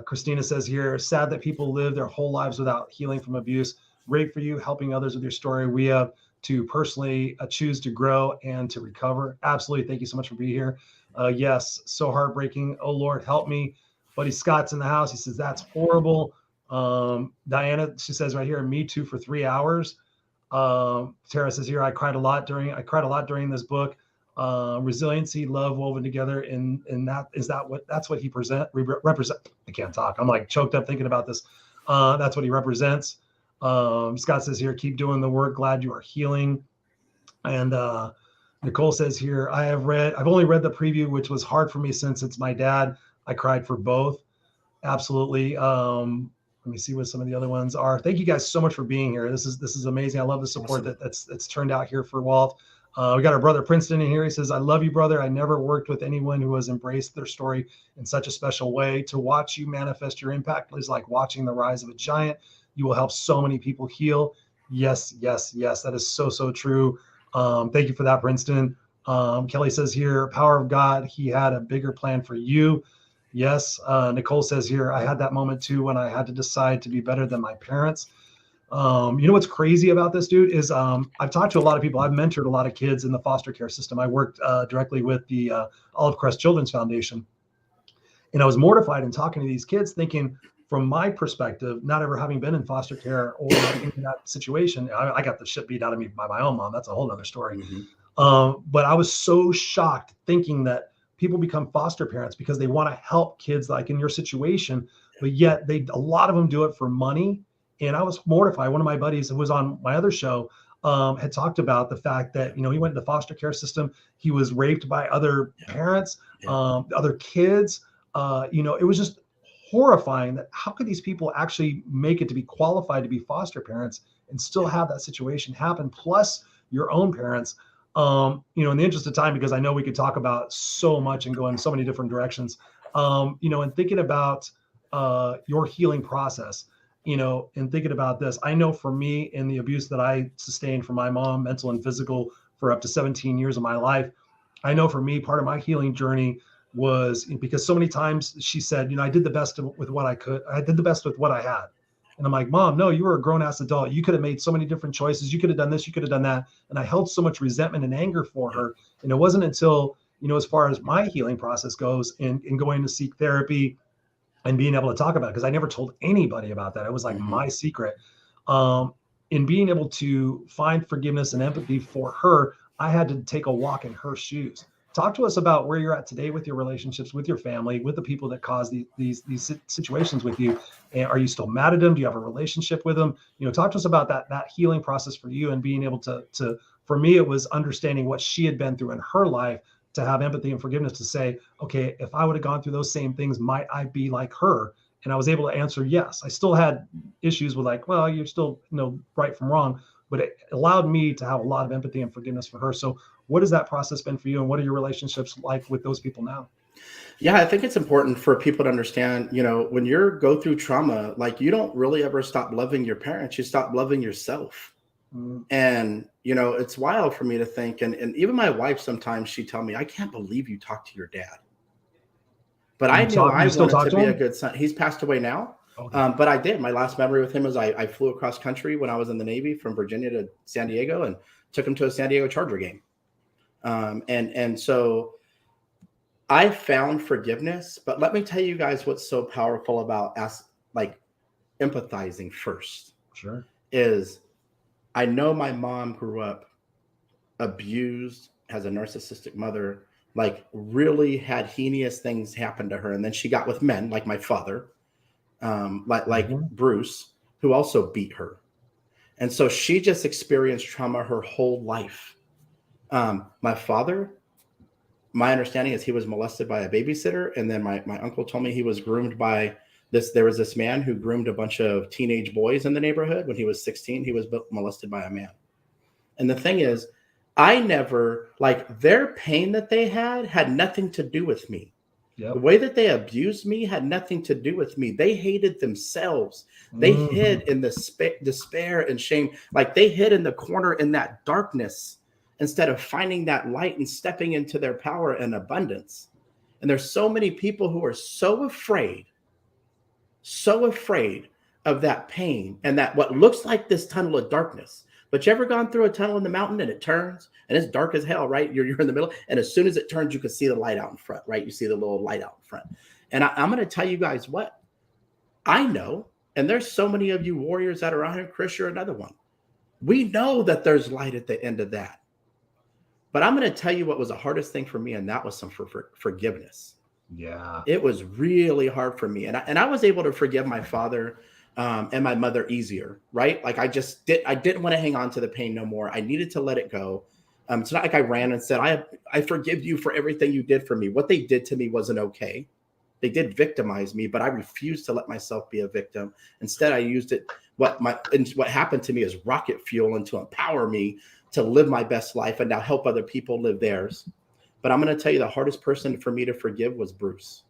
C: Christina says here, sad that people live their whole lives without healing from abuse. Great for you, helping others with your story. We have to personally choose to grow and to recover. Absolutely. Thank you so much for being here. Yes, so heartbreaking. Oh, Lord, help me. Buddy Scott's in the house. He says, that's horrible. Diana, she says right here, me too for 3 hours. Tara says here, I cried a lot during this book. Resiliency, love woven together, and that's what he represent. I can't talk. I'm like choked up thinking about this. That's what he represents. Scott says here, keep doing the work. Glad you are healing. And Nicole says here, I've only read the preview, which was hard for me since it's my dad. I cried for both. Absolutely. Let me see what some of the other ones are. Thank you guys so much for being here. This is amazing. I love the support that's turned out here for Walt. We got our brother Princeton in here. He says, I love you, brother. I never worked with anyone who has embraced their story in such a special way. To watch you manifest your impact is like watching the rise of a giant. You will help so many people heal. Yes. That is so true. Thank you for that, Princeton. Kelly says here, power of God. He had a bigger plan for you. Yes. Nicole says here, I had that moment too when I had to decide to be better than my parents. You know what's crazy about this, dude, is I've talked to a lot of people. I've mentored a lot of kids in the foster care system. I worked directly with the Olive Crest Children's Foundation. And I was mortified in talking to these kids, thinking from my perspective, not ever having been in foster care or in that situation, I got the shit beat out of me by my own mom. That's a whole nother story. Mm-hmm. But I was so shocked thinking that people become foster parents because they want to help kids like in your situation, but yet a lot of them do it for money. And I was mortified. One of my buddies who was on my other show had talked about the fact that, he went to the foster care system. He was raped by other parents, other kids. It was just horrifying that how could these people actually make it to be qualified to be foster parents and still have that situation happen, plus your own parents. In the interest of time, because I know we could talk about so much and go in so many different directions, and thinking about your healing process, and thinking about this, I know for me, in the abuse that I sustained from my mom, mental and physical, for up to 17 years of my life, I know for me, part of my healing journey was because so many times she said, I did the best with what I could. I did the best with what I had. And I'm like, Mom, no, you were a grown ass adult. You could have made so many different choices. You could have done this. You could have done that. And I held so much resentment and anger for her. And it wasn't until, as far as my healing process goes, in going to seek therapy and being able to talk about it, because I never told anybody about that. It was like my secret. In being able to find forgiveness and empathy for her, I had to take a walk in her shoes. Talk to us about where you're at today with your relationships, with your family, with the people that cause these situations with you. And are you still mad at them? Do you have a relationship with them? Talk to us about that healing process for you, and being able to for me, it was understanding what she had been through in her life, to have empathy and forgiveness, to say, okay, if I would have gone through those same things, might I be like her? And I was able to answer yes. I still had issues with like, well, you're still right from wrong, but it allowed me to have a lot of empathy and forgiveness for her. So what has that process been for you, and what are your relationships like with those people now?
D: Yeah, I think it's important for people to understand, when you go through trauma, like, you don't really ever stop loving your parents. You stop loving yourself. And, it's wild for me to think, and even my wife, sometimes she tell me, I can't believe you talked to your dad. But I knew I wanted to be a good son. He's passed away now. Okay. But I did. My last memory with him was I flew across country when I was in the Navy from Virginia to San Diego, and took him to a San Diego Charger game. And so I found forgiveness. But let me tell you guys what's so powerful about us, like, empathizing first.
C: Sure.
D: Is I know my mom grew up abused, has a narcissistic mother, like really had heinous things happen to her. And then she got with men like my father, like Bruce, who also beat her. And so she just experienced trauma her whole life. My father, my understanding is he was molested by a babysitter. And then my uncle told me he was groomed by there was this man who groomed a bunch of teenage boys in the neighborhood. When he was 16, he was molested by a man. And the thing is, I never, like, their pain that they had nothing to do with me. Yep. The way that they abused me had nothing to do with me. They hated themselves. They hid in the despair and shame. Like, they hid in the corner in that darkness instead of finding that light and stepping into their power and abundance. And there's so many people who are so afraid of that pain and that what looks like this tunnel of darkness. But you ever gone through a tunnel in the mountain and it turns and it's dark as hell, right? You're in the middle. And as soon as it turns, you can see the light out in front, right? You see the little light out in front. And I'm going to tell you guys what I know. And there's so many of you warriors that are on here. Chris, you're another one. We know that there's light at the end of that. But I'm going to tell you what was the hardest thing for me. And that was some forgiveness.
C: Yeah.
D: It was really hard for me. And I was able to forgive my father and my mother easier, right? Like, I didn't want to hang on to the pain no more. I needed to let it go. It's not like I ran and said, I forgive you for everything you did for me. What they did to me wasn't okay. They did victimize me, but I refused to let myself be a victim. Instead, I used it. What happened to me is rocket fuel, and to empower me to live my best life and now help other people live theirs. But I'm going to tell you, the hardest person for me to forgive was Bruce.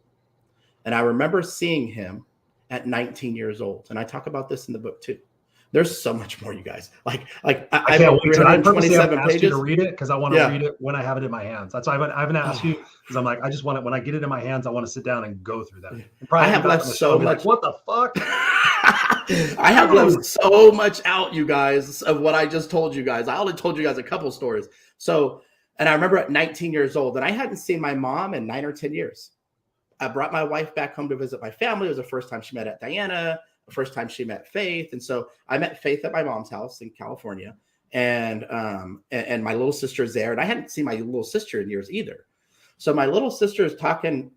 D: And I remember seeing him at 19 years old. And I talk about this in the book too. There's so much more, you guys. Like I can't wait.
C: I purposely haven't asked you to read it because I want to read it when I have it in my hands. That's why I haven't asked you, because I'm like, I just want it when I get it in my hands. I want to sit down and go through that.
D: I have left so much.
C: Like, what the fuck?
D: I have left so much out, you guys, of what I just told you guys. I only told you guys a couple stories. So, and I remember at 19 years old, and I hadn't seen my mom in 9 or 10 years. I brought my wife back home to visit my family. It was the first time she met Aunt Diana, the first time she met Faith. And so I met Faith at my mom's house in California, and my little sister's there. And I hadn't seen my little sister in years either. So my little sister is talking,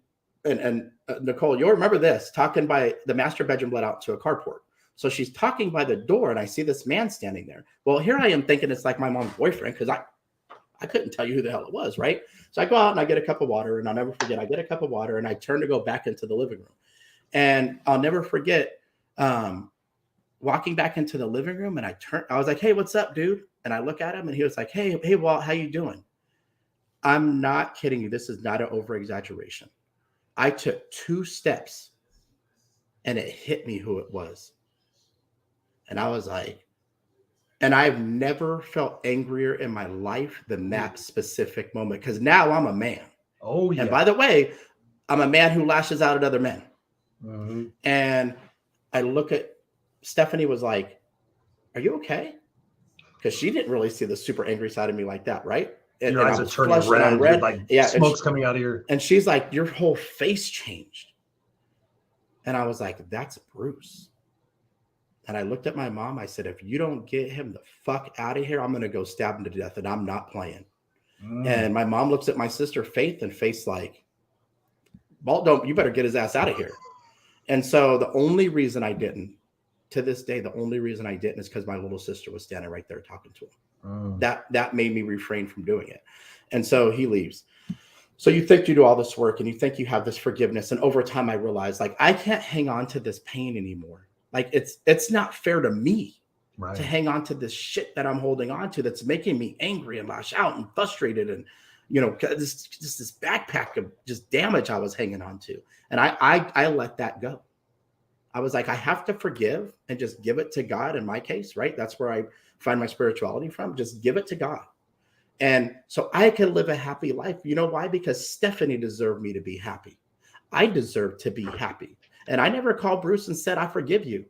D: and Nicole, you'll remember this, talking by the master bedroom let out to a carport. So she's talking by the door, and I see this man standing there. Well, here I am thinking it's like my mom's boyfriend, because I couldn't tell you who the hell it was, right? So I go out and I get a cup of water, and I'll never forget, I get a cup of water and I turn to go back into the living room. And I'll never forget walking back into the living room, and I was like, hey, what's up, dude? And I look at him and he was like, hey, Walt, how you doing? I'm not kidding you. This is not an over exaggeration. I took 2 steps and it hit me who it was. And I was like, and I've never felt angrier in my life than that specific moment. Because now I'm a man.
C: Oh, yeah.
D: And by the way, I'm a man who lashes out at other men.
C: Mm-hmm.
D: And I look at Stephanie was like, are you okay? Because she didn't really see the super angry side of me like that, right?
C: Your eyes are turning red. Like smoke's coming out of your...
D: And she's like, your whole face changed. And I was like, that's Bruce. And I looked at my mom. I said, if you don't get him the fuck out of here, I'm going to go stab him to death. And I'm not playing. And my mom looks at my sister, Faith, and Faith's like, Walt, you better get his ass out of here. And so the only reason I didn't, to this day, the only reason I didn't is because my little sister was standing right there talking to him. That made me refrain from doing it. And so he leaves. So you think you do all this work and you think you have this forgiveness. And over time, I realized, like, I can't hang on to this pain anymore. Like, it's not fair to me to hang on to this shit that I'm holding on to that's making me angry and lash out and frustrated. And, you know, this backpack of just damage I was hanging on to. And I let that go. I was like, I have to forgive and just give it to God in my case, right? That's where I find my spirituality from. Just give it to God. And so I can live a happy life. You know why? Because Stephanie deserved me to be happy. I deserve to be happy. And I never called Bruce and said, I forgive you.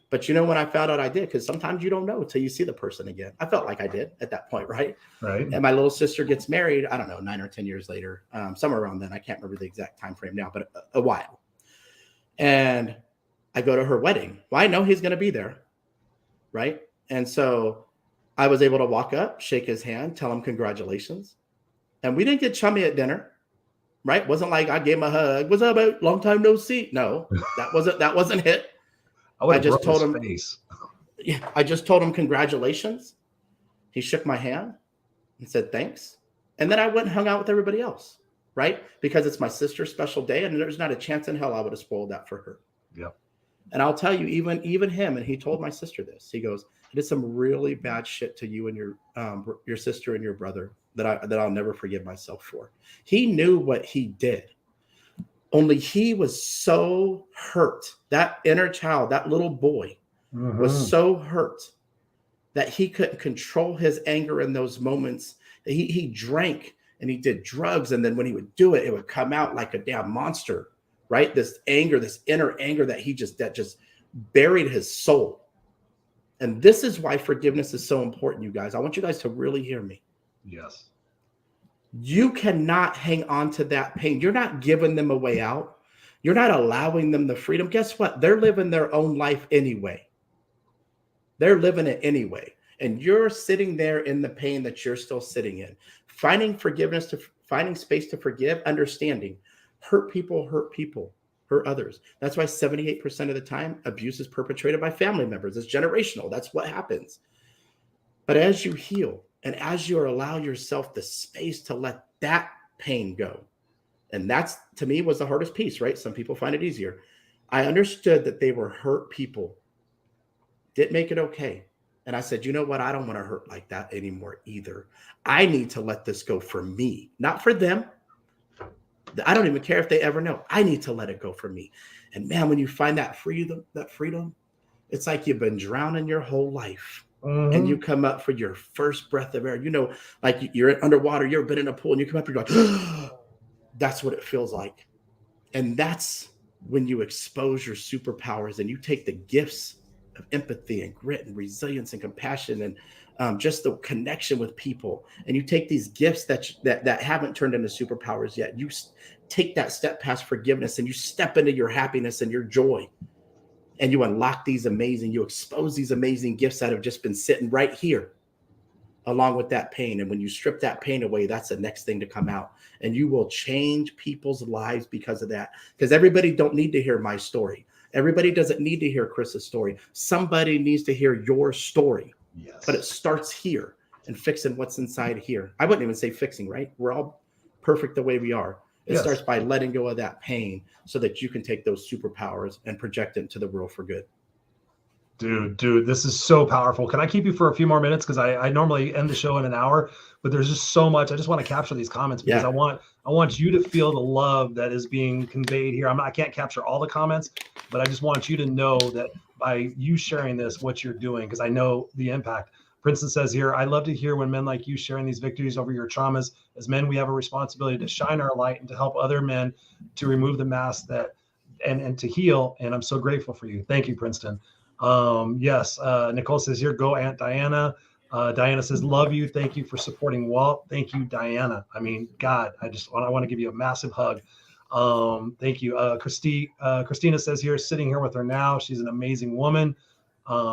D: But you know, when I found out I did, because sometimes you don't know until you see the person again. I felt like I did at that point, right?
C: Right.
D: And my little sister gets married, I don't know, 9 or 10 years later, somewhere around then. I can't remember the exact time frame now, but a while. And I go to her wedding. Well, I know he's going to be there, right? And so I was able to walk up, shake his hand, tell him congratulations. And we didn't get chummy at dinner. Right? Wasn't like I gave him a hug. What's up, mate? Long time no see. No, that wasn't it.
C: I just told him face.
D: Yeah, I just told him congratulations. He shook my hand and said thanks. And then I went and hung out with everybody else, right? Because it's my sister's special day, and there's not a chance in hell I would have spoiled that for her.
C: Yep.
D: And I'll tell you, even him, and he told my sister this. He goes, I did some really bad shit to you and your sister and your brother that I'll never forgive myself for. He knew what he did. Only he was so hurt. That inner child, that little boy, was so hurt that he couldn't control his anger in those moments. He drank and he did drugs. And then when he would do it, it would come out like a damn monster, right? This anger, this inner anger that just buried his soul. And this is why forgiveness is so important, you guys. I want you guys to really hear me.
C: Yes.
D: You cannot hang on to that pain. You're not giving them a way out. You're not allowing them the freedom. Guess what? They're living their own life anyway. They're living it anyway. And you're sitting there in the pain that you're still sitting in. Finding forgiveness, finding space to forgive, understanding. Hurt people, hurt others. That's why 78% of the time abuse is perpetrated by family members. It's generational. That's what happens. But as you heal, and as you allow yourself the space to let that pain go, and that's, to me, was the hardest piece, right? Some people find it easier. I understood that they were hurt people. Didn't make it okay. And I said, you know what? I don't want to hurt like that anymore either. I need to let this go for me, not for them. I don't even care if they ever know. I need to let it go for me. And man, when you find that freedom, it's like you've been drowning your whole life. And you come up for your first breath of air. You know, like you're underwater, you've ever been in a pool, and you come up, you're like, that's what it feels like. And that's when you expose your superpowers and you take the gifts of empathy and grit and resilience and compassion and just the connection with people. And you take these gifts that haven't turned into superpowers yet. You take that step past forgiveness and you step into your happiness and your joy. And you unlock you expose these amazing gifts that have just been sitting right here along with that pain. And when you strip that pain away, that's the next thing to come out. And you will change people's lives because of that. Because everybody don't need to hear my story. Everybody doesn't need to hear Chris's story. Somebody needs to hear your story.
C: Yes.
D: But it starts here and fixing what's inside here. I wouldn't even say fixing, right? We're all perfect the way we are. It starts by letting go of that pain so that you can take those superpowers and project it into the world for good.
C: Dude, this is so powerful. Can I keep you for a few more minutes? Because I normally end the show in an hour, but there's just so much. I just want to capture these comments because I want you to feel the love that is being conveyed here. I can't capture all the comments, but I just want you to know that by you sharing this, what you're doing, because I know the impact. Princeton says here, I love to hear when men like you sharing these victories over your traumas. As men, we have a responsibility to shine our light and to help other men to remove the mask and to heal. And I'm so grateful for you. Thank you, Princeton. Yes. Nicole says here, go Aunt Diana. Diana says, love you. Thank you for supporting Walt. Thank you, Diana. I mean, God, I want to give you a massive hug. Thank you. Christina says here, sitting here with her now. She's an amazing woman.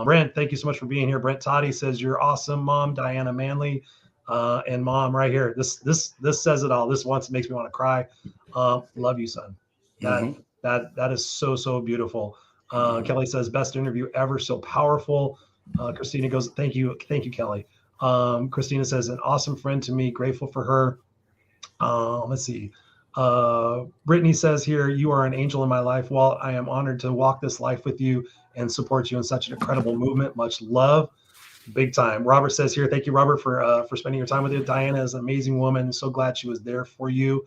C: Brent, thank you so much for being here. Brent Toddy says, you're awesome, Mom. Diana Manley. And Mom right here. This says it all. This once makes me want to cry. Love you, son. That is so beautiful. Kelly says, best interview ever, so powerful. Christina goes, thank you, Kelly. Christina says, an awesome friend to me, grateful for her. Let's see. Brittany says here, you are an angel in my life, Walt. I am honored to walk this life with you and support you in such an incredible movement. Much love. Big time. Robert says here, thank you, Robert, for spending your time with you. Diana is an amazing woman. So glad she was there for you.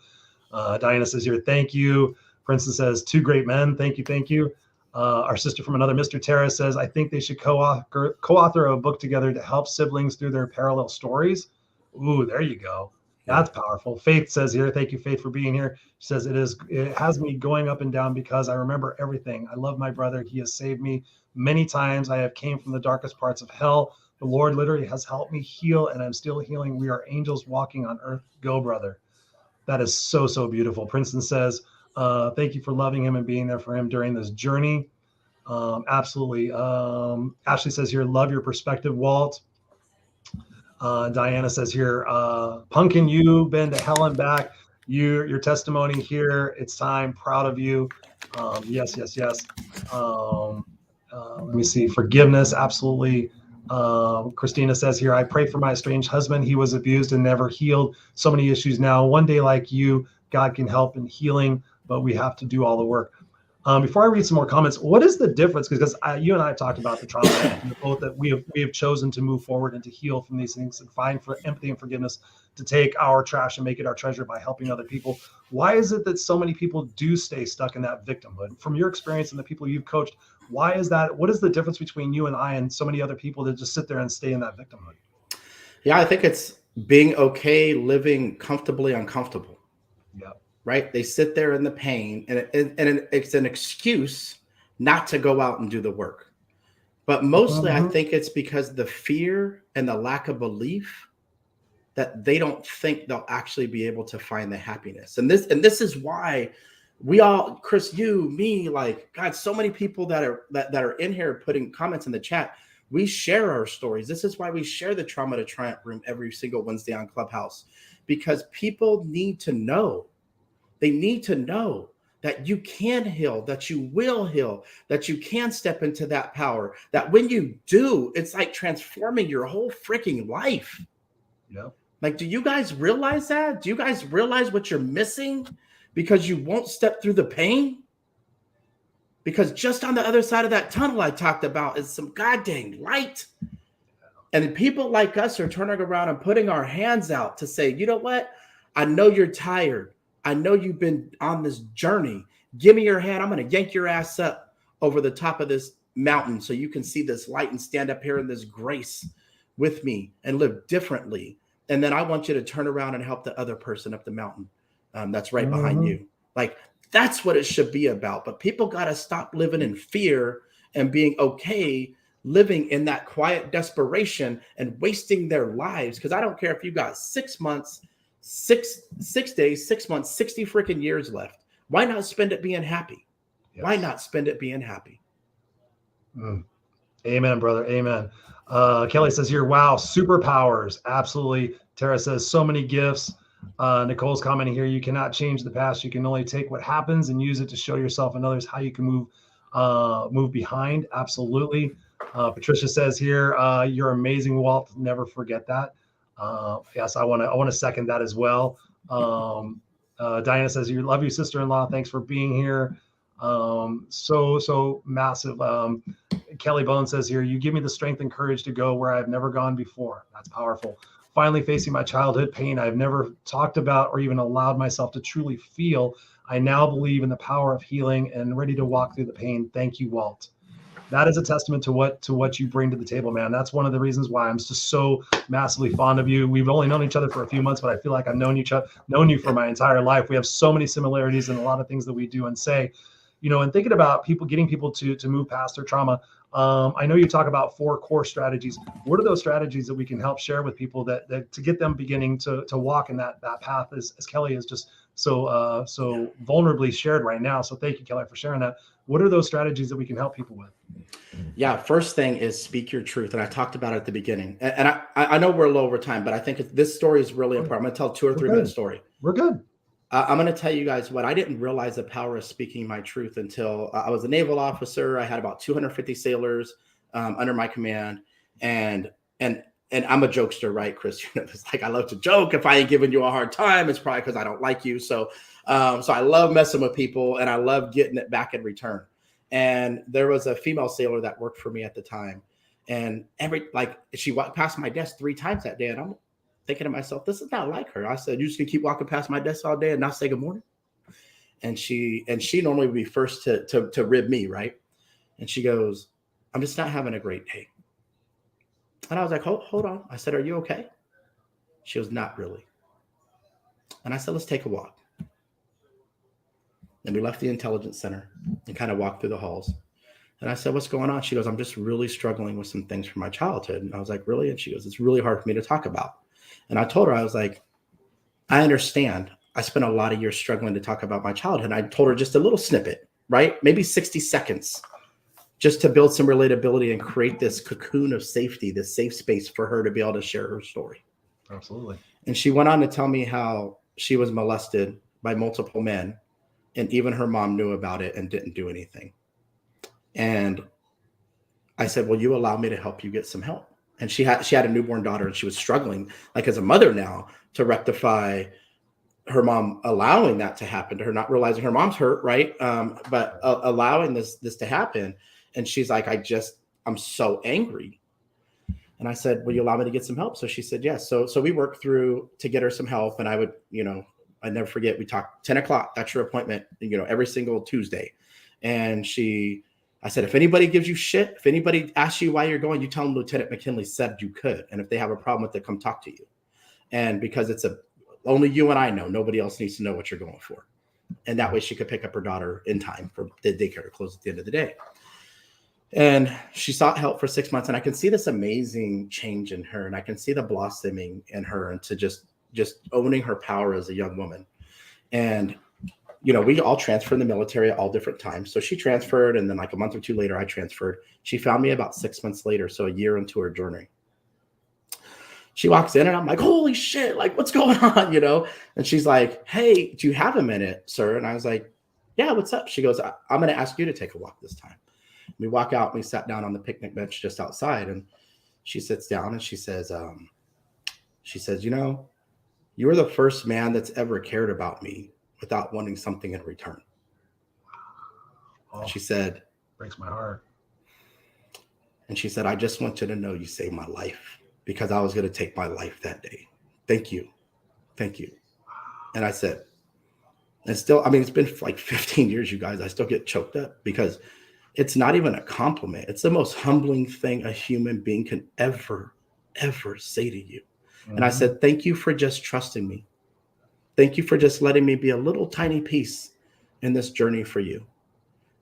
C: Diana says here, thank you. Princeton says, two great men. Thank you. Our sister from another, Mr. Tara, says, I think they should co-author a book together to help siblings through their parallel stories. Ooh, there you go. That's powerful. Faith says here, thank you, Faith, for being here. She says, it has me going up and down because I remember everything. I love my brother. He has saved me many times. I have came from the darkest parts of hell. The Lord literally has helped me heal, and I'm still healing. We are angels walking on earth. Go, brother. That is so beautiful. Princeton says, thank you for loving him and being there for him during this journey. Absolutely. Ashley says here, love your perspective, Walt. Diana says here, Punkin, you been to hell and back. Your testimony here, it's time. Proud of you. Yes. Let me see. Forgiveness, absolutely. Christina says here, I pray for my estranged husband. He was abused and never healed. So many issues now. One day like you, God can help in healing, but we have to do all the work. Before I read some more comments, what is the difference? Because you and I have talked about the trauma and both that we have chosen to move forward and to heal from these things and find for empathy and forgiveness, to take our trash and make it our treasure by helping other people. Why is it that so many people do stay stuck in that victimhood? From your experience and the people you've coached, why is that? What is the difference between you and I and so many other people that just sit there and stay in that victimhood?
D: Yeah, I think it's being okay living comfortably uncomfortable.
C: Yeah.
D: Right? They sit there in the pain, and it's an excuse not to go out and do the work. But mostly I think it's because the fear and the lack of belief that they don't think they'll actually be able to find the happiness. And this is why we all, Chris, you, me, like, God, so many people that are in here putting comments in the chat. We share our stories. This is why we share the Trauma to Triumph room every single Wednesday on Clubhouse, because people need to know. They need to know that you can heal, that you will heal, that you can step into that power, that when you do, it's like transforming your whole freaking life.
C: Yeah.
D: Like, do you guys realize that? Do you guys realize what you're missing because you won't step through the pain? Because just on the other side of that tunnel I talked about is some goddamn light. And people like us are turning around and putting our hands out to say, you know what? I know you're tired. I know you've been on this journey. Give me your hand. I'm going to yank your ass up over the top of this mountain so you can see this light and stand up here in this grace with me and live differently. And then I want you to turn around and help the other person up the mountain that's right behind you. Like, that's what it should be about. But people got to stop living in fear and being okay living in that quiet desperation and wasting their lives. Because I don't care if you got 6 months, 6 days, 6 months, 60 freaking years left. Why not spend it being happy? Yes. Why not spend it being happy?
C: Amen, brother. Amen. Kelly says here, wow, superpowers. Absolutely. Tara says so many gifts. Nicole's commenting here, you cannot change the past. You can only take what happens and use it to show yourself and others how you can move behind. Absolutely. Patricia says here, you're amazing, Walt. Never forget that. Yes, I want to second that as well. Diana says, you love your sister-in-law. Thanks for being here. So massive. Kelly Bone says here, you give me the strength and courage to go where I've never gone before. That's powerful. Finally facing my childhood pain I've never talked about or even allowed myself to truly feel. I now believe in the power of healing and ready to walk through the pain. Thank you, Walt. That is a testament to what you bring to the table, man. That's one of the reasons why I'm just so massively fond of you. We've only known each other for a few months, but I feel like I've known you for my entire life. We have so many similarities in a lot of things that we do and say, and thinking about getting people to move past their trauma. I know you talk about 4 core strategies. What are those strategies that we can help share with people that to get them beginning to walk in that path as Kelly is just so vulnerably shared right now. So thank you, Kelly, for sharing that. What are those strategies that we can help people with?
D: Yeah, first thing is speak your truth. And I talked about it at the beginning. And I know we're low over time, but I think this story is really important. I'm going to tell a 2 or 3 minute story.
C: We're good.
D: I'm going to tell you guys what I didn't realize the power of speaking my truth until I was a naval officer. I had about 250 sailors under my command. And I'm a jokester, right, Chris? It's like I love to joke. If I ain't giving you a hard time, it's probably because I don't like you. So I love messing with people and I love getting it back in return. And there was a female sailor that worked for me at the time. And she walked past my desk 3 times that day. And I'm thinking to myself, this is not like her. I said, you just gonna keep walking past my desk all day and not say good morning? And she normally would be first to rib me, right? And she goes, I'm just not having a great day. And I was like, hold on. I said, are you okay? She goes, not really. And I said, let's take a walk. And we left the intelligence center and kind of walked through the halls. And I said, what's going on? She goes, I'm just really struggling with some things from my childhood. And I was like, really? And she goes, it's really hard for me to talk about. And I told her, I was like, I understand. I spent a lot of years struggling to talk about my childhood. And I told her just a little snippet, right? Maybe 60 seconds, just to build some relatability and create this cocoon of safety, this safe space for her to be able to share her story.
C: Absolutely.
D: And she went on to tell me how she was molested by multiple men. And even her mom knew about it and didn't do anything. And I said, will you allow me to help you get some help? And she had a newborn daughter and she was struggling, like as a mother now, to rectify her mom allowing that to happen to her, not realizing her mom's hurt, right? But allowing this to happen. And she's like, I'm so angry. And I said, will you allow me to get some help? So she said, yes. So we worked through to get her some help. And I would, I never forget, we talked 10 o'clock. That's your appointment, every single Tuesday. And I said, if anybody gives you shit, if anybody asks you why you're going, you tell them Lieutenant McKinley said you could. And if they have a problem with it, come talk to you. And because only you and I know, nobody else needs to know what you're going for. And that way she could pick up her daughter in time for the daycare to close at the end of the day. And she sought help for 6 months. And I can see this amazing change in her. And I can see the blossoming in her into just owning her power as a young woman. And, we all transferred in the military at all different times. So she transferred. And then like a month or 2 later, I transferred. She found me about 6 months later. So a year into her journey. She walks in and I'm like, holy shit, like what's going on? And she's like, hey, do you have a minute, sir? And I was like, yeah, what's up? She goes, I'm going to ask you to take a walk this time. We walk out and we sat down on the picnic bench just outside. And she sits down and she says, you were the first man that's ever cared about me without wanting something in return.
C: Oh,
D: she said,
C: breaks my heart.
D: And she said, I just want you to know you saved my life because I was going to take my life that day. Thank you. Thank you. And I said, and still, it's been like 15 years, you guys, I still get choked up because it's not even a compliment. It's the most humbling thing a human being can ever say to you. Mm-hmm. And I said, thank you for just trusting me. Thank you for just letting me be a little tiny piece in this journey for you.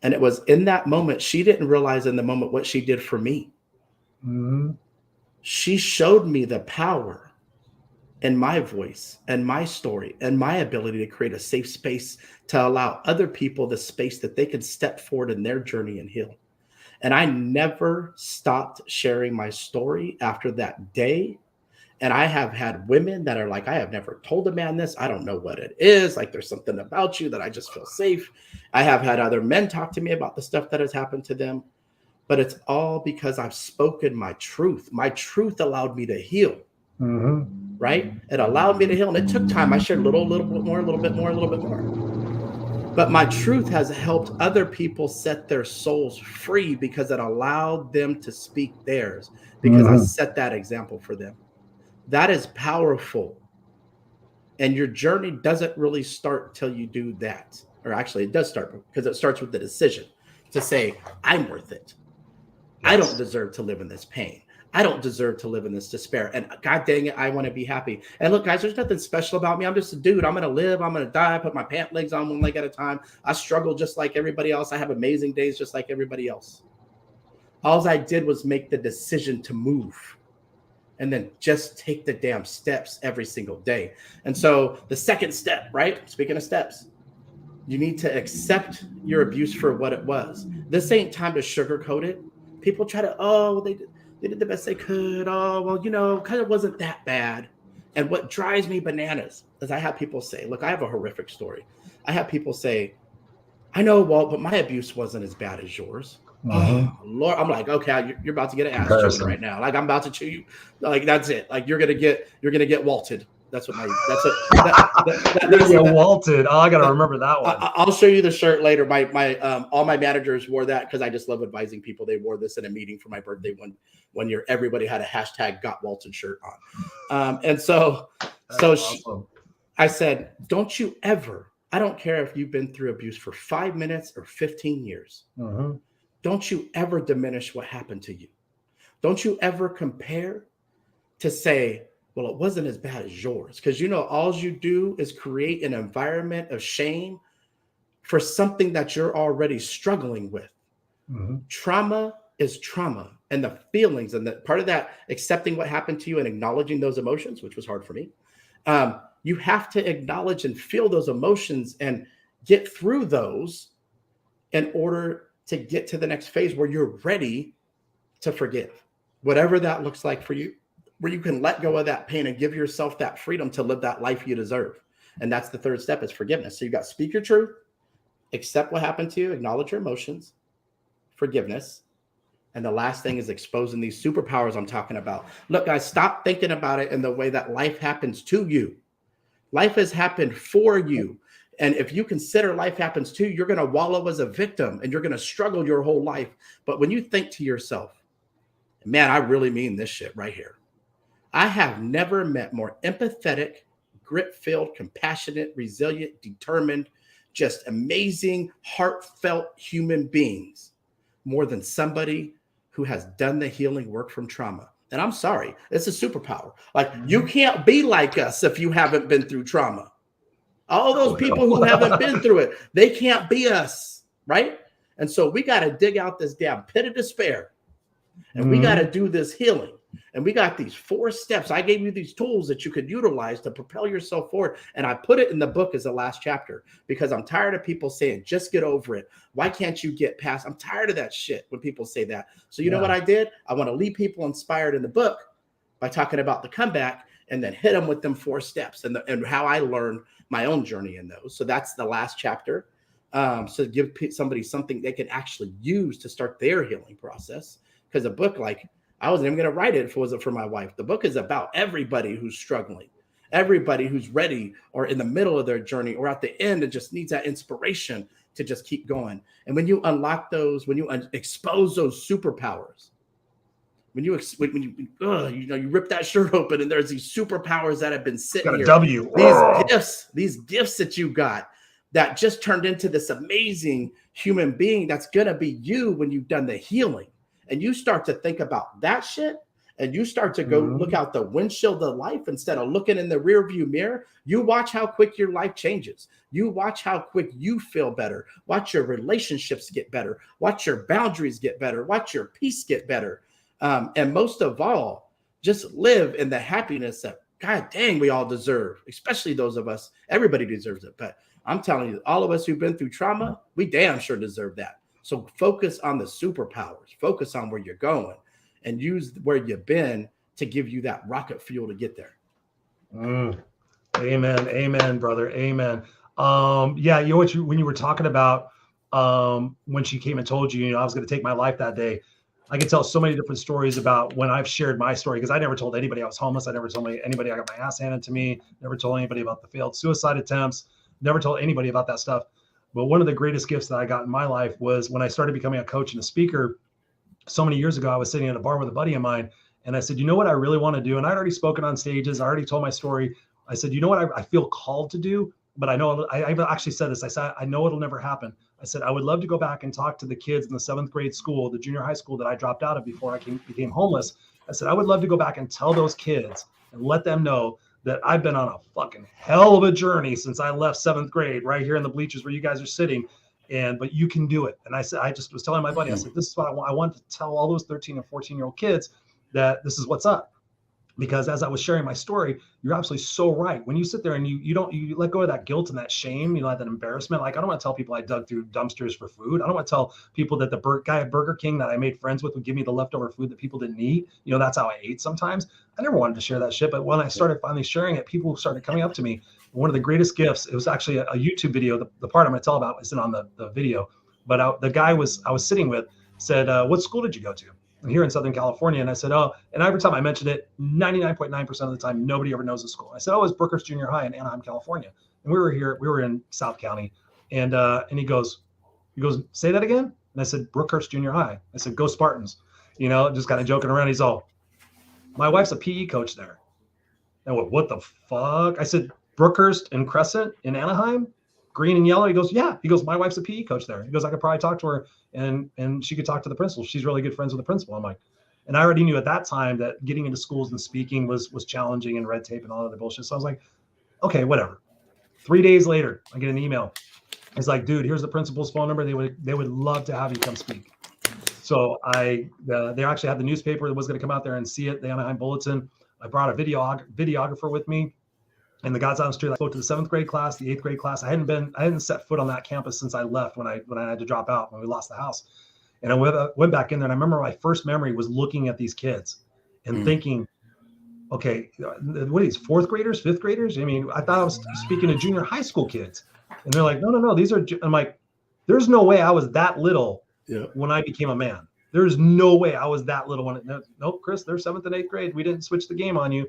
D: And it was in that moment, she didn't realize in the moment what she did for me.
C: Mm-hmm.
D: She showed me the power in my voice and my story and my ability to create a safe space to allow other people the space that they could step forward in their journey and heal. And I never stopped sharing my story after that day. And I have had women that are like, I have never told a man this. I don't know what it is. Like there's something about you that I just feel safe. I have had other men talk to me about the stuff that has happened to them. But it's all because I've spoken my truth. My truth allowed me to heal. Mm-hmm. Right? It allowed me to heal. And it took time. I shared a little bit more. But my truth has helped other people set their souls free because it allowed them to speak theirs, because I set that example for them. That is powerful. And your journey doesn't really start till you do that. Or actually, it does start because it starts with the decision to say, I'm worth it. Yes. I don't deserve to live in this pain. I don't deserve to live in this despair. And God dang it, I want to be happy. And look, guys, there's nothing special about me. I'm just a dude. I'm going to live. I'm going to die. I put my pant legs on one leg at a time. I struggle just like everybody else. I have amazing days just like everybody else. All I did was make the decision to move and then just take the damn steps every single day. And so the second step, right? Speaking of steps, you need to accept your abuse for what it was. This ain't time to sugarcoat it. People try to, they did the best they could. Oh, well, because it wasn't that bad. And what drives me bananas is I have people say, look, I have a horrific story. I have people say, I know, Walt, but my abuse wasn't as bad as yours. Oh, Lord. I'm like, okay, you're about to get an ass chewing right now. Like, I'm about to chew you. Like, that's it. Like, you're going to get walted. That's what
C: Walted. Oh, I got to remember that one.
D: I'll show you the shirt later. All my managers wore that because I just love advising people. They wore this in a meeting for my birthday one year. Everybody had a hashtag got Walted shirt on. Awesome. I said, don't you ever, I don't care if you've been through abuse for 5 minutes or 15 years. Don't you ever diminish what happened to you. Don't you ever compare to say, well, it wasn't as bad as yours. Because, all you do is create an environment of shame for something that you're already struggling with. Trauma is trauma. And the feelings and the part of that, accepting what happened to you and acknowledging those emotions, which was hard for me. You have to acknowledge and feel those emotions and get through those in order to get to the next phase where you're ready to forgive. Whatever that looks like for you, where you can let go of that pain and give yourself that freedom to live that life you deserve. And that's the third step, is forgiveness. So you got speak your truth, accept what happened to you, acknowledge your emotions, forgiveness. And the last thing is exposing these superpowers I'm talking about. Look, guys, stop thinking about it in the way that life happens to you. Life has happened for you. And if you consider life happens to you, you're going to wallow as a victim and you're going to struggle your whole life. But when you think to yourself, man, I really mean this shit right here. I have never met more empathetic, grit-filled, compassionate, resilient, determined, just amazing, heartfelt human beings more than somebody who has done the healing work from trauma. And I'm sorry, it's a superpower. Like, you can't be like us if you haven't been through trauma. All those people who haven't been through it, they can't be us, right? And so we got to dig out this damn pit of despair. And we got to do this healing. And we got these 4 steps. I gave you these tools that you could utilize to propel yourself forward. And I put it in the book as the last chapter because I'm tired of people saying, just get over it. Why can't you get past? I'm tired of that shit when people say that. So you know what I did? I want to leave people inspired in the book by talking about the comeback and then hit them with them 4 steps and how I learned my own journey in those. So that's the last chapter. So give somebody something they can actually use to start their healing process. Because a book, like, I wasn't even going to write it if it wasn't for my wife. The book is about everybody who's struggling, everybody who's ready or in the middle of their journey or at the end and just needs that inspiration to just keep going. And when you unlock those, when you expose those superpowers, when you rip that shirt open and there's these superpowers that have been sitting here, these gifts that you got that just turned into this amazing human being that's going to be you when you've done the healing. And you start to think about that shit and you start to go look out the windshield of life instead of looking in the rear view mirror, you watch how quick your life changes. You watch how quick you feel better. Watch your relationships get better. Watch your boundaries get better. Watch your peace get better. And most of all, just live in the happiness that, God dang, we all deserve, especially those of us. Everybody deserves it. But I'm telling you, all of us who've been through trauma, we damn sure deserve that. So focus on the superpowers, focus on where you're going and use where you've been to give you that rocket fuel to get there.
C: Amen. Amen, brother. Amen. When you were talking about when she came and told you, I was going to take my life that day, I could tell so many different stories about when I've shared my story, because I never told anybody I was homeless. I never told anybody I got my ass handed to me, never told anybody about the failed suicide attempts, never told anybody about that stuff. But one of the greatest gifts that I got in my life was when I started becoming a coach and a speaker. So many years ago, I was sitting at a bar with a buddy of mine, and I said, you know what I really want to do? And I'd already spoken on stages. I already told my story. I said, you know what I feel called to do? But I know, I actually said this. I said, I know it'll never happen. I said, I would love to go back and talk to the kids in the 7th grade school, the junior high school that I dropped out of before I became homeless. I said, I would love to go back and tell those kids and let them know that I've been on a fucking hell of a journey since I left 7th grade, right here in the bleachers where you guys are sitting. But you can do it. And I said, I just was telling my buddy, I said, this is what I want. I want to tell all those 13 and 14-year-old kids that this is what's up. Because as I was sharing my story, you're absolutely so right. When you sit there and you let go of that guilt and that shame, that embarrassment. Like, I don't want to tell people I dug through dumpsters for food. I don't want to tell people that the guy at Burger King that I made friends with would give me the leftover food that people didn't eat. That's how I ate sometimes. I never wanted to share that shit. But when I started finally sharing it, people started coming up to me. One of the greatest gifts, it was actually a YouTube video. The part I'm going to tell about isn't on the video. But the guy I was sitting with said, what school did you go to? Here in Southern California. And I said, oh, and every time I mentioned it, 99.9% of the time, nobody ever knows the school. I said, oh, it's Brookhurst Junior High in Anaheim, California. And we were in South County. And he goes, say that again? And I said, Brookhurst Junior High. I said, go Spartans, just kind of joking around. He's all, my wife's a PE coach there. And what the fuck? I said, Brookhurst and Crescent in Anaheim, green and yellow. He goes, yeah. He goes, my wife's a PE coach there. He goes, I could probably talk to her and she could talk to the principal. She's really good friends with the principal. I'm like, and I already knew at that time that getting into schools and speaking was challenging and red tape and all of the bullshit. So I was like, okay, whatever. 3 days later, I get an email. It's like, dude, here's the principal's phone number. They would love to have you come speak. So they actually had the newspaper that was going to come out there and see it, the Anaheim Bulletin. I brought a videographer with me. And the guys on the street, I spoke to the 7th grade class, the 8th grade class. I hadn't set foot on that campus since I left when I had to drop out when we lost the house. And I went back in there. And I remember my first memory was looking at these kids and thinking, okay, what are these, 4th graders, 5th graders? I mean, I thought I was speaking to junior high school kids. And they're like, no, these are, I'm like, there's no way I was that little when I became a man. There's no way I was that little nope, Chris, they're 7th and 8th grade. We didn't switch the game on you.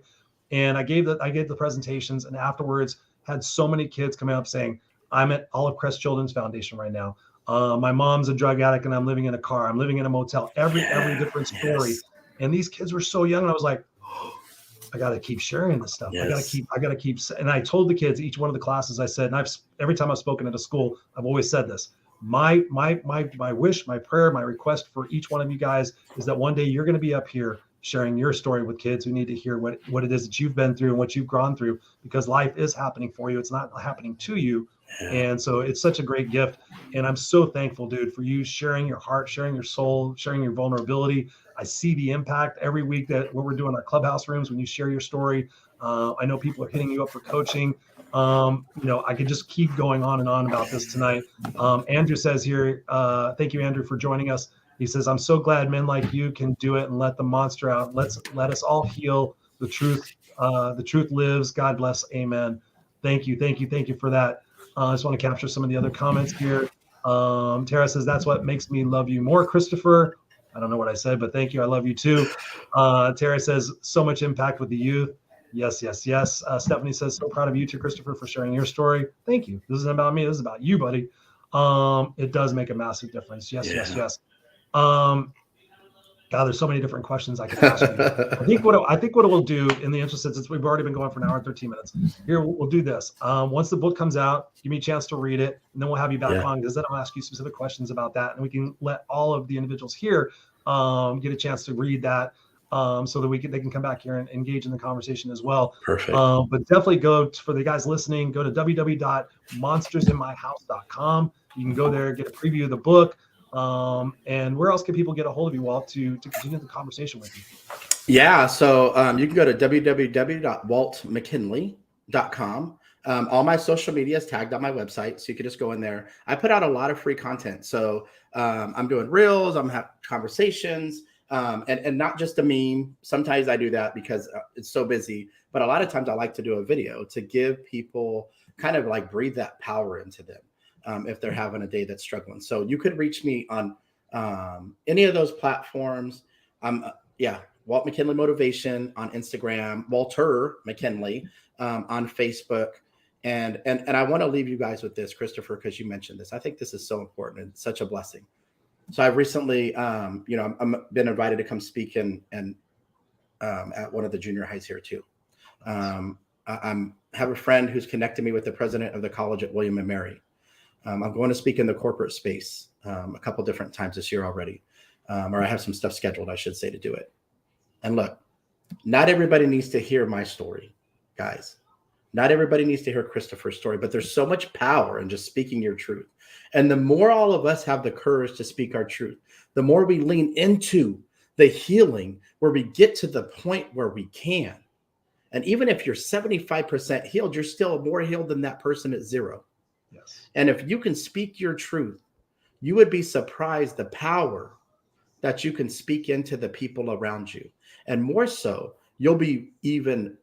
C: And I gave the presentations, and afterwards had so many kids coming up saying, I'm at Olive Crest Children's Foundation right now. My mom's a drug addict and I'm living in a car. I'm living in a motel. Every different story. Yes. And these kids were so young. And I was like, I got to keep sharing this stuff. Yes. I got to keep. And I told the kids, each one of the classes, I said, and every time I've spoken at a school, I've always said this. My wish, my prayer, my request for each one of you guys is that one day you're going to be up here sharing your story with kids who need to hear what it is that you've been through and what you've gone through, because life is happening for you. It's not happening to you. Yeah. And so it's such a great gift. And I'm so thankful, dude, for you sharing your heart, sharing your soul, sharing your vulnerability. I see the impact every week that what we're doing in our clubhouse rooms when you share your story. I know people are hitting you up for coaching. I could just keep going on and on about this tonight. Andrew says here, thank you, Andrew, for joining us. He says, I'm so glad men like you can do it and let the monster out. Let us all heal. The truth lives. God bless. Amen. Thank you for that. I just want to capture some of the other comments here. Tara says, that's what makes me love you more, Christopher. I don't know what I said, but thank you. I love you too. Tara says, so much impact with the youth. Yes. Stephanie says, so proud of you too, Christopher, for sharing your story. Thank you. This isn't about me. This is about you, buddy. It does make a massive difference. Yes. God, there's so many different questions I could ask you. I think what it will do, in the interest, since we've already been going for an hour and 13 minutes, here we'll do this. Once the book comes out, give me a chance to read it, and then we'll have you back on, because then I'll ask you specific questions about that, and we can let all of the individuals here get a chance to read that, so that they can come back here and engage in the conversation as well.
D: Perfect.
C: But definitely for the guys listening, go to www.monstersinmyhouse.com. You can go there, get a preview of the book. And where else can people get a hold of you, Walt, to continue the conversation with you?
D: Yeah, so you can go to www.waltmckinley.com. All my social media is tagged on my website, so you can just go in there. I put out a lot of free content. So I'm doing reels, I'm having conversations, and not just a meme. Sometimes I do that because it's so busy, but a lot of times I like to do a video to give people kind of like breathe that power into them. If they're having a day that's struggling. So you could reach me on any of those platforms. Walt McKinley Motivation on Instagram, Walter McKinley on Facebook. And I want to leave you guys with this, Christopher, because you mentioned this. I think this is so important and such a blessing. So I've recently, I'm been invited to come speak at one of the junior highs here too. I have a friend who's connected me with the president of the college at William and Mary. I'm going to speak in the corporate space a couple different times this year already, or I have some stuff scheduled, I should say, to do it. And look, not everybody needs to hear my story, guys. Not everybody needs to hear Christopher's story, but there's so much power in just speaking your truth. And the more all of us have the courage to speak our truth, the more we lean into the healing where we get to the point where we can. And even if you're 75% healed, you're still more healed than that person at 0.
C: Yes.
D: And if you can speak your truth, you would be surprised the power that you can speak into the people around you. And more so, you'll be even,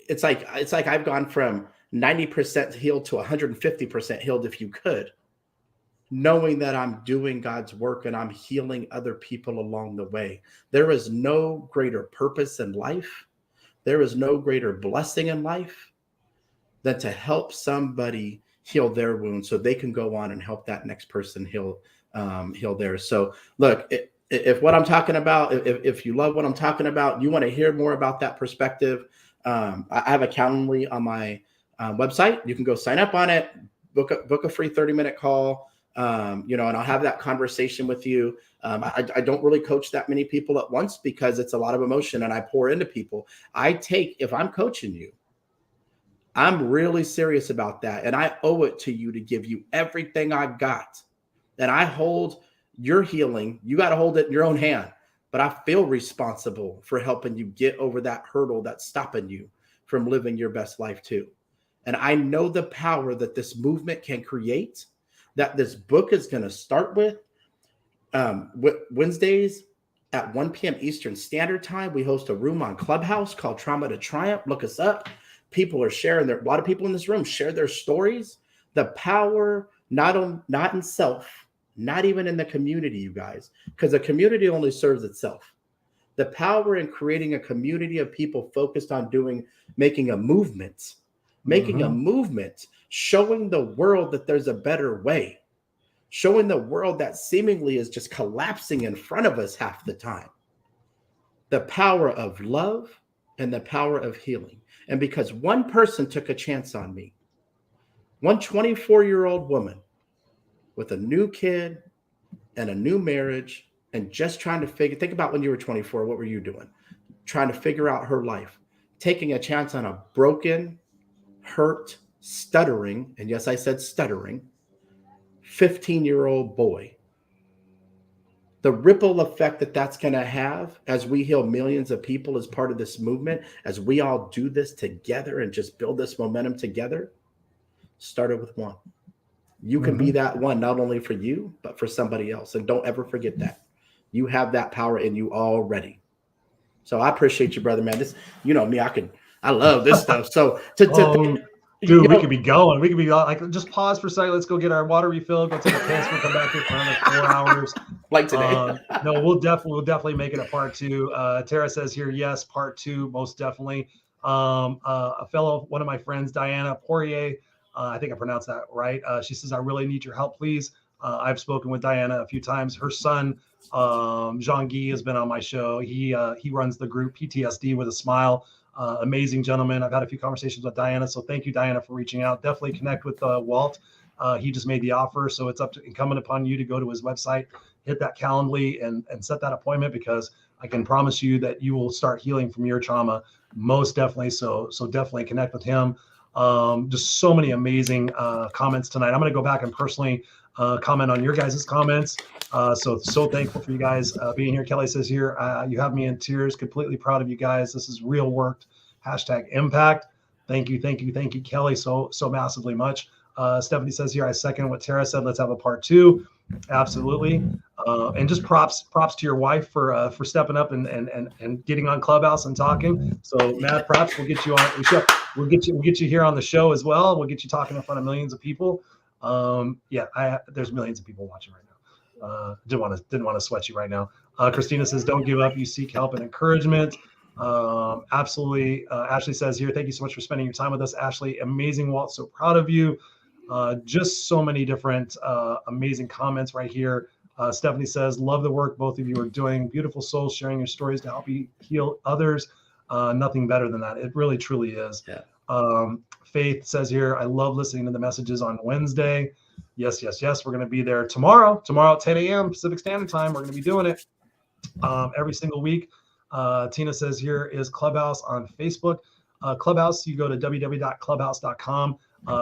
D: it's like I've gone from 90% healed to 150% healed if you could, knowing that I'm doing God's work and I'm healing other people along the way. There is no greater purpose in life. There is no greater blessing in life than to help somebody heal their wounds so they can go on and help that next person heal theirs. So look, if what I'm talking about, if you love what I'm talking about, you want to hear more about that perspective, I have a Calendly on my website. You can go sign up on it, book a free 30-minute call, and I'll have that conversation with you. I don't really coach that many people at once because it's a lot of emotion and I pour into people. If I'm coaching you, I'm really serious about that. And I owe it to you to give you everything I've got. And I hold your healing. You got to hold it in your own hand. But I feel responsible for helping you get over that hurdle that's stopping you from living your best life too. And I know the power that this movement can create, that this book is going to start with. Wednesdays at 1 p.m. Eastern Standard Time, we host a room on Clubhouse called Trauma to Triumph. Look us up. People are sharing a lot of people in this room share their stories. The power, not in self, not even in the community, you guys, because the community only serves itself. The power in creating a community of people focused on making a movement, showing the world that there's a better way, showing the world that seemingly is just collapsing in front of us half the time. The power of love and the power of healing. And because one person took a chance on me, one 24-year-old woman with a new kid and a new marriage and just trying to think about when you were 24, what were you doing? Trying to figure out her life, taking a chance on a broken, hurt, stuttering, and yes, I said stuttering, 15-year-old boy. The ripple effect that's going to have as we heal millions of people as part of this movement, as we all do this together and just build this momentum together, started with one. You can be that one, not only for you, but for somebody else. And don't ever forget that. You have that power in you already. So I appreciate you, brother, man. This, me, I love this stuff. So
C: Dude, we could be going. We could be like, just pause for a second. Let's go get our water refill. Go take a piss. We'll come back here for another 4 hours.
D: Like today.
C: No, we'll definitely make it a part 2. Tara says here, yes, part 2, most definitely. One of my friends, Diana Poirier, I think I pronounced that right. She says, I really need your help, please. I've spoken with Diana a few times. Her son, Jean-Guy, has been on my show. He runs the group PTSD with a Smile. Amazing gentleman. I've had a few conversations with Diana, so thank you, Diana, for reaching out. Definitely connect with Walt. He just made the offer, so it's incumbent upon you to go to his website, hit that Calendly, and set that appointment, because I can promise you that you will start healing from your trauma, most definitely. So definitely connect with him. Just so many amazing comments tonight. I'm going to go back and personally comment on your guys' comments. So thankful for you guys being here. Kelly says here, you have me in tears. Completely proud of you guys. This is real work. #impact. Thank you, Kelly, so massively much. Stephanie says here, I second what Tara said. Let's have a part 2. Absolutely. And just props to your wife for stepping up and getting on Clubhouse and talking. So mad props. We'll get you on. We'll get you here on the show as well. We'll get you talking in front of millions of people. There's millions of people watching right now. Didn't want to sweat you right now. Christina says, don't give up. You seek help and encouragement. Absolutely. Ashley says here, thank you so much for spending your time with us, Ashley. Amazing, Walt. So proud of you. Just so many different amazing comments right here. Stephanie says, love the work both of you are doing. Beautiful souls sharing your stories to help you heal others. Nothing better than that. It really, truly is.
D: Yeah.
C: Faith says here, I love listening to the messages on Wednesday. Yes, yes, yes. We're going to be there tomorrow at 10 a.m. Pacific Standard Time. We're going to be doing it every single week. Tina says here is Clubhouse on Facebook. Clubhouse, you go to www.clubhouse.com.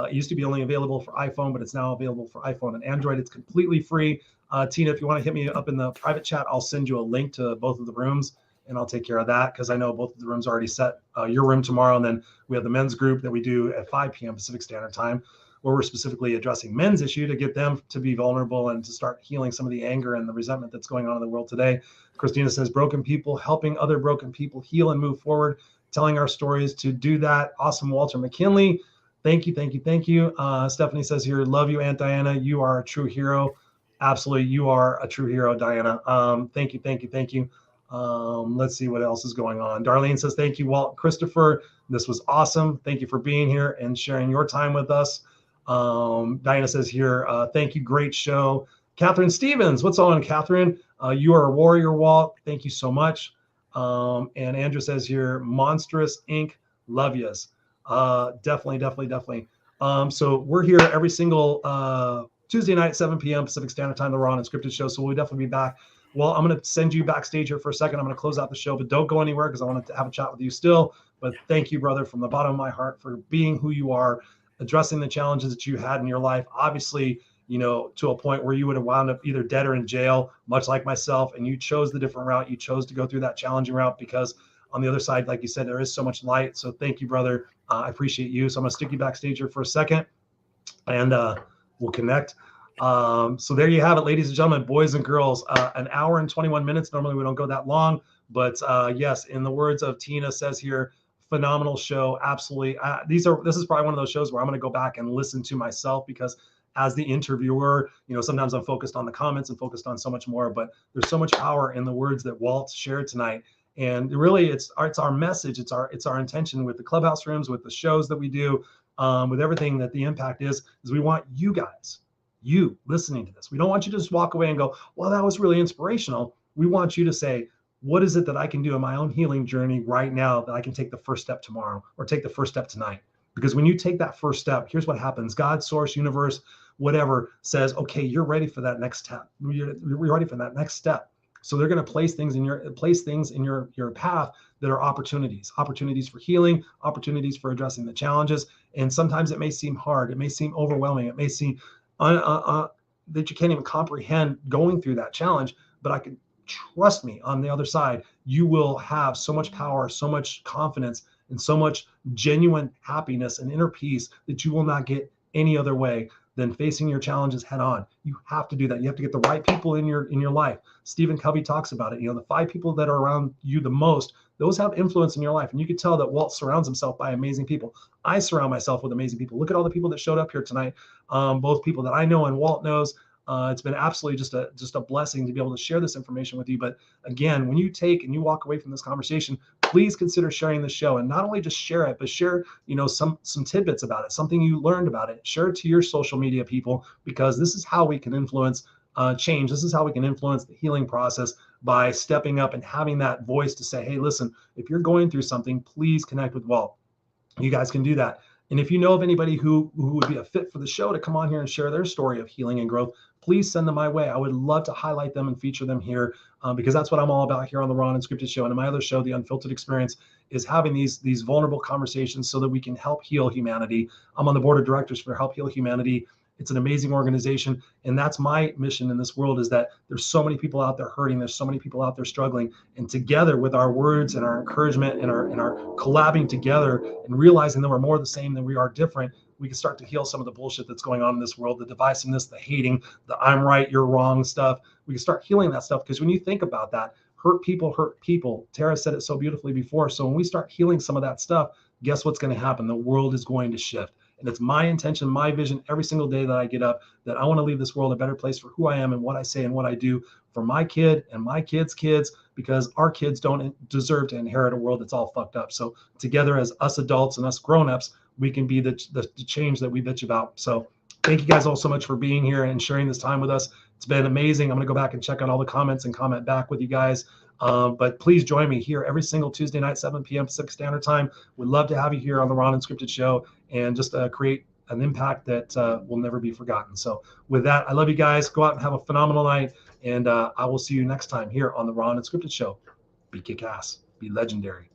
C: It used to be only available for iPhone, but it's now available for iPhone and Android. It's completely free. Tina, if you want to hit me up in the private chat, I'll send you a link to both of the rooms, and I'll take care of that because I know both of the rooms are already set. Your room tomorrow, and then we have the men's group that we do at 5 p.m. Pacific Standard Time, where we're specifically addressing men's issue to get them to be vulnerable and to start healing some of the anger and the resentment that's going on in the world today. Christina says, broken people, helping other broken people heal and move forward, telling our stories to do that. Awesome, Walter McKinley. Thank you, thank you, thank you. Stephanie says here, love you, Aunt Diana. You are a true hero. Absolutely, you are a true hero, Diana. Thank you, thank you, thank you. Let's see what else is going on. Darlene says, thank you, Walt and Christopher. This was awesome. Thank you for being here and sharing your time with us. Diana says here, thank you, great show. Catherine Stevens, what's on, Catherine? You are a warrior, Walt. Thank you so much. And Andrew says here, Monstrous Inc. Love yous. Definitely, definitely, definitely. So we're here every single Tuesday night, 7 p.m. Pacific Standard Time, the Raw and Unscripted show. So we'll definitely be back. Well, I'm going to send you backstage here for a second. I'm going to close out the show, but don't go anywhere because I want to have a chat with you still. But thank you, brother, from the bottom of my heart for being who you are, addressing the challenges that you had in your life. Obviously, you know, to a point where you would have wound up either dead or in jail, much like myself. And you chose the different route. You chose to go through that challenging route because on the other side, like you said, there is so much light. So thank you, brother. I appreciate you. So I'm going to stick you backstage here for a second and we'll connect. So there you have it, ladies and gentlemen, boys and girls, an hour and 21 minutes. Normally we don't go that long, but yes, in the words of Tina says here, phenomenal show. Absolutely. This is probably one of those shows where I'm going to go back and listen to myself because as the interviewer, you know, sometimes I'm focused on the comments and focused on so much more, but there's so much power in the words that Walt shared tonight. And really it's our message. It's our intention with the clubhouse rooms, with the shows that we do, with everything that the impact is we want you guys, you listening to this. We don't want you to just walk away and go, well, that was really inspirational. We want you to say, what is it that I can do in my own healing journey right now that I can take the first step tomorrow or take the first step tonight? Because when you take that first step, here's what happens. God, source, universe, whatever says, okay, you're ready for that next step. You're ready for that next step. So they're going to place things in your path that are opportunities for healing, opportunities for addressing the challenges. And sometimes it may seem hard. It may seem overwhelming. It may seem that you can't even comprehend going through that challenge, but I can trust me, on the other side, you will have so much power, so much confidence, and so much genuine happiness and inner peace that you will not get any other way than facing your challenges head on. You have to do that. You have to get the right people in your life. Stephen Covey talks about it. You know, the 5 people that are around you the most, those have influence in your life. And you can tell that Walt surrounds himself by amazing people. I surround myself with amazing people. Look at all the people that showed up here tonight. Both people that I know and Walt knows. It's been absolutely just a blessing to be able to share this information with you. But again, when you take and you walk away from this conversation, please consider sharing the show, and not only just share it, but share, you know, some tidbits about it, something you learned about it. Share it to your social media people, because this is how we can influence change. This is how we can influence the healing process, by stepping up and having that voice to say, hey, listen, if you're going through something, please connect with Walt. You guys can do that. And if you know of anybody who would be a fit for the show to come on here and share their story of healing and growth, please send them my way. I would love to highlight them and feature them here, because that's what I'm all about here on the Raw and Unscripted show. And in my other show, The Unfiltered Experience, is having these vulnerable conversations so that we can help heal humanity. I'm on the board of directors for Help Heal Humanity. It's an amazing organization. And that's my mission in this world, is that there's so many people out there hurting. There's so many people out there struggling. And together with our words and our encouragement and our collabing together and realizing that we're more the same than we are different, we can start to heal some of the bullshit that's going on in this world, the divisiveness, the hating, the I'm right, you're wrong stuff. We can start healing that stuff, because when you think about that, hurt people. Tara said it so beautifully before. So when we start healing some of that stuff, guess what's going to happen? The world is going to shift. And it's my intention, my vision every single day that I get up, that I want to leave this world a better place for who I am and what I say and what I do, for my kid and my kids' kids, because our kids don't deserve to inherit a world that's all fucked up. So together as us adults and us grown-ups, we can be the change that we bitch about. So thank you guys all so much for being here and sharing this time with us. It's been amazing. I'm going to go back and check out all the comments and comment back with you guys. But please join me here every single Tuesday night, 7 p.m. Pacific Standard Time. We'd love to have you here on the Raw Unscripted show and just create an impact that will never be forgotten. So with that, I love you guys. Go out and have a phenomenal night. And I will see you next time here on the Raw Unscripted show. Be kick ass. Be legendary.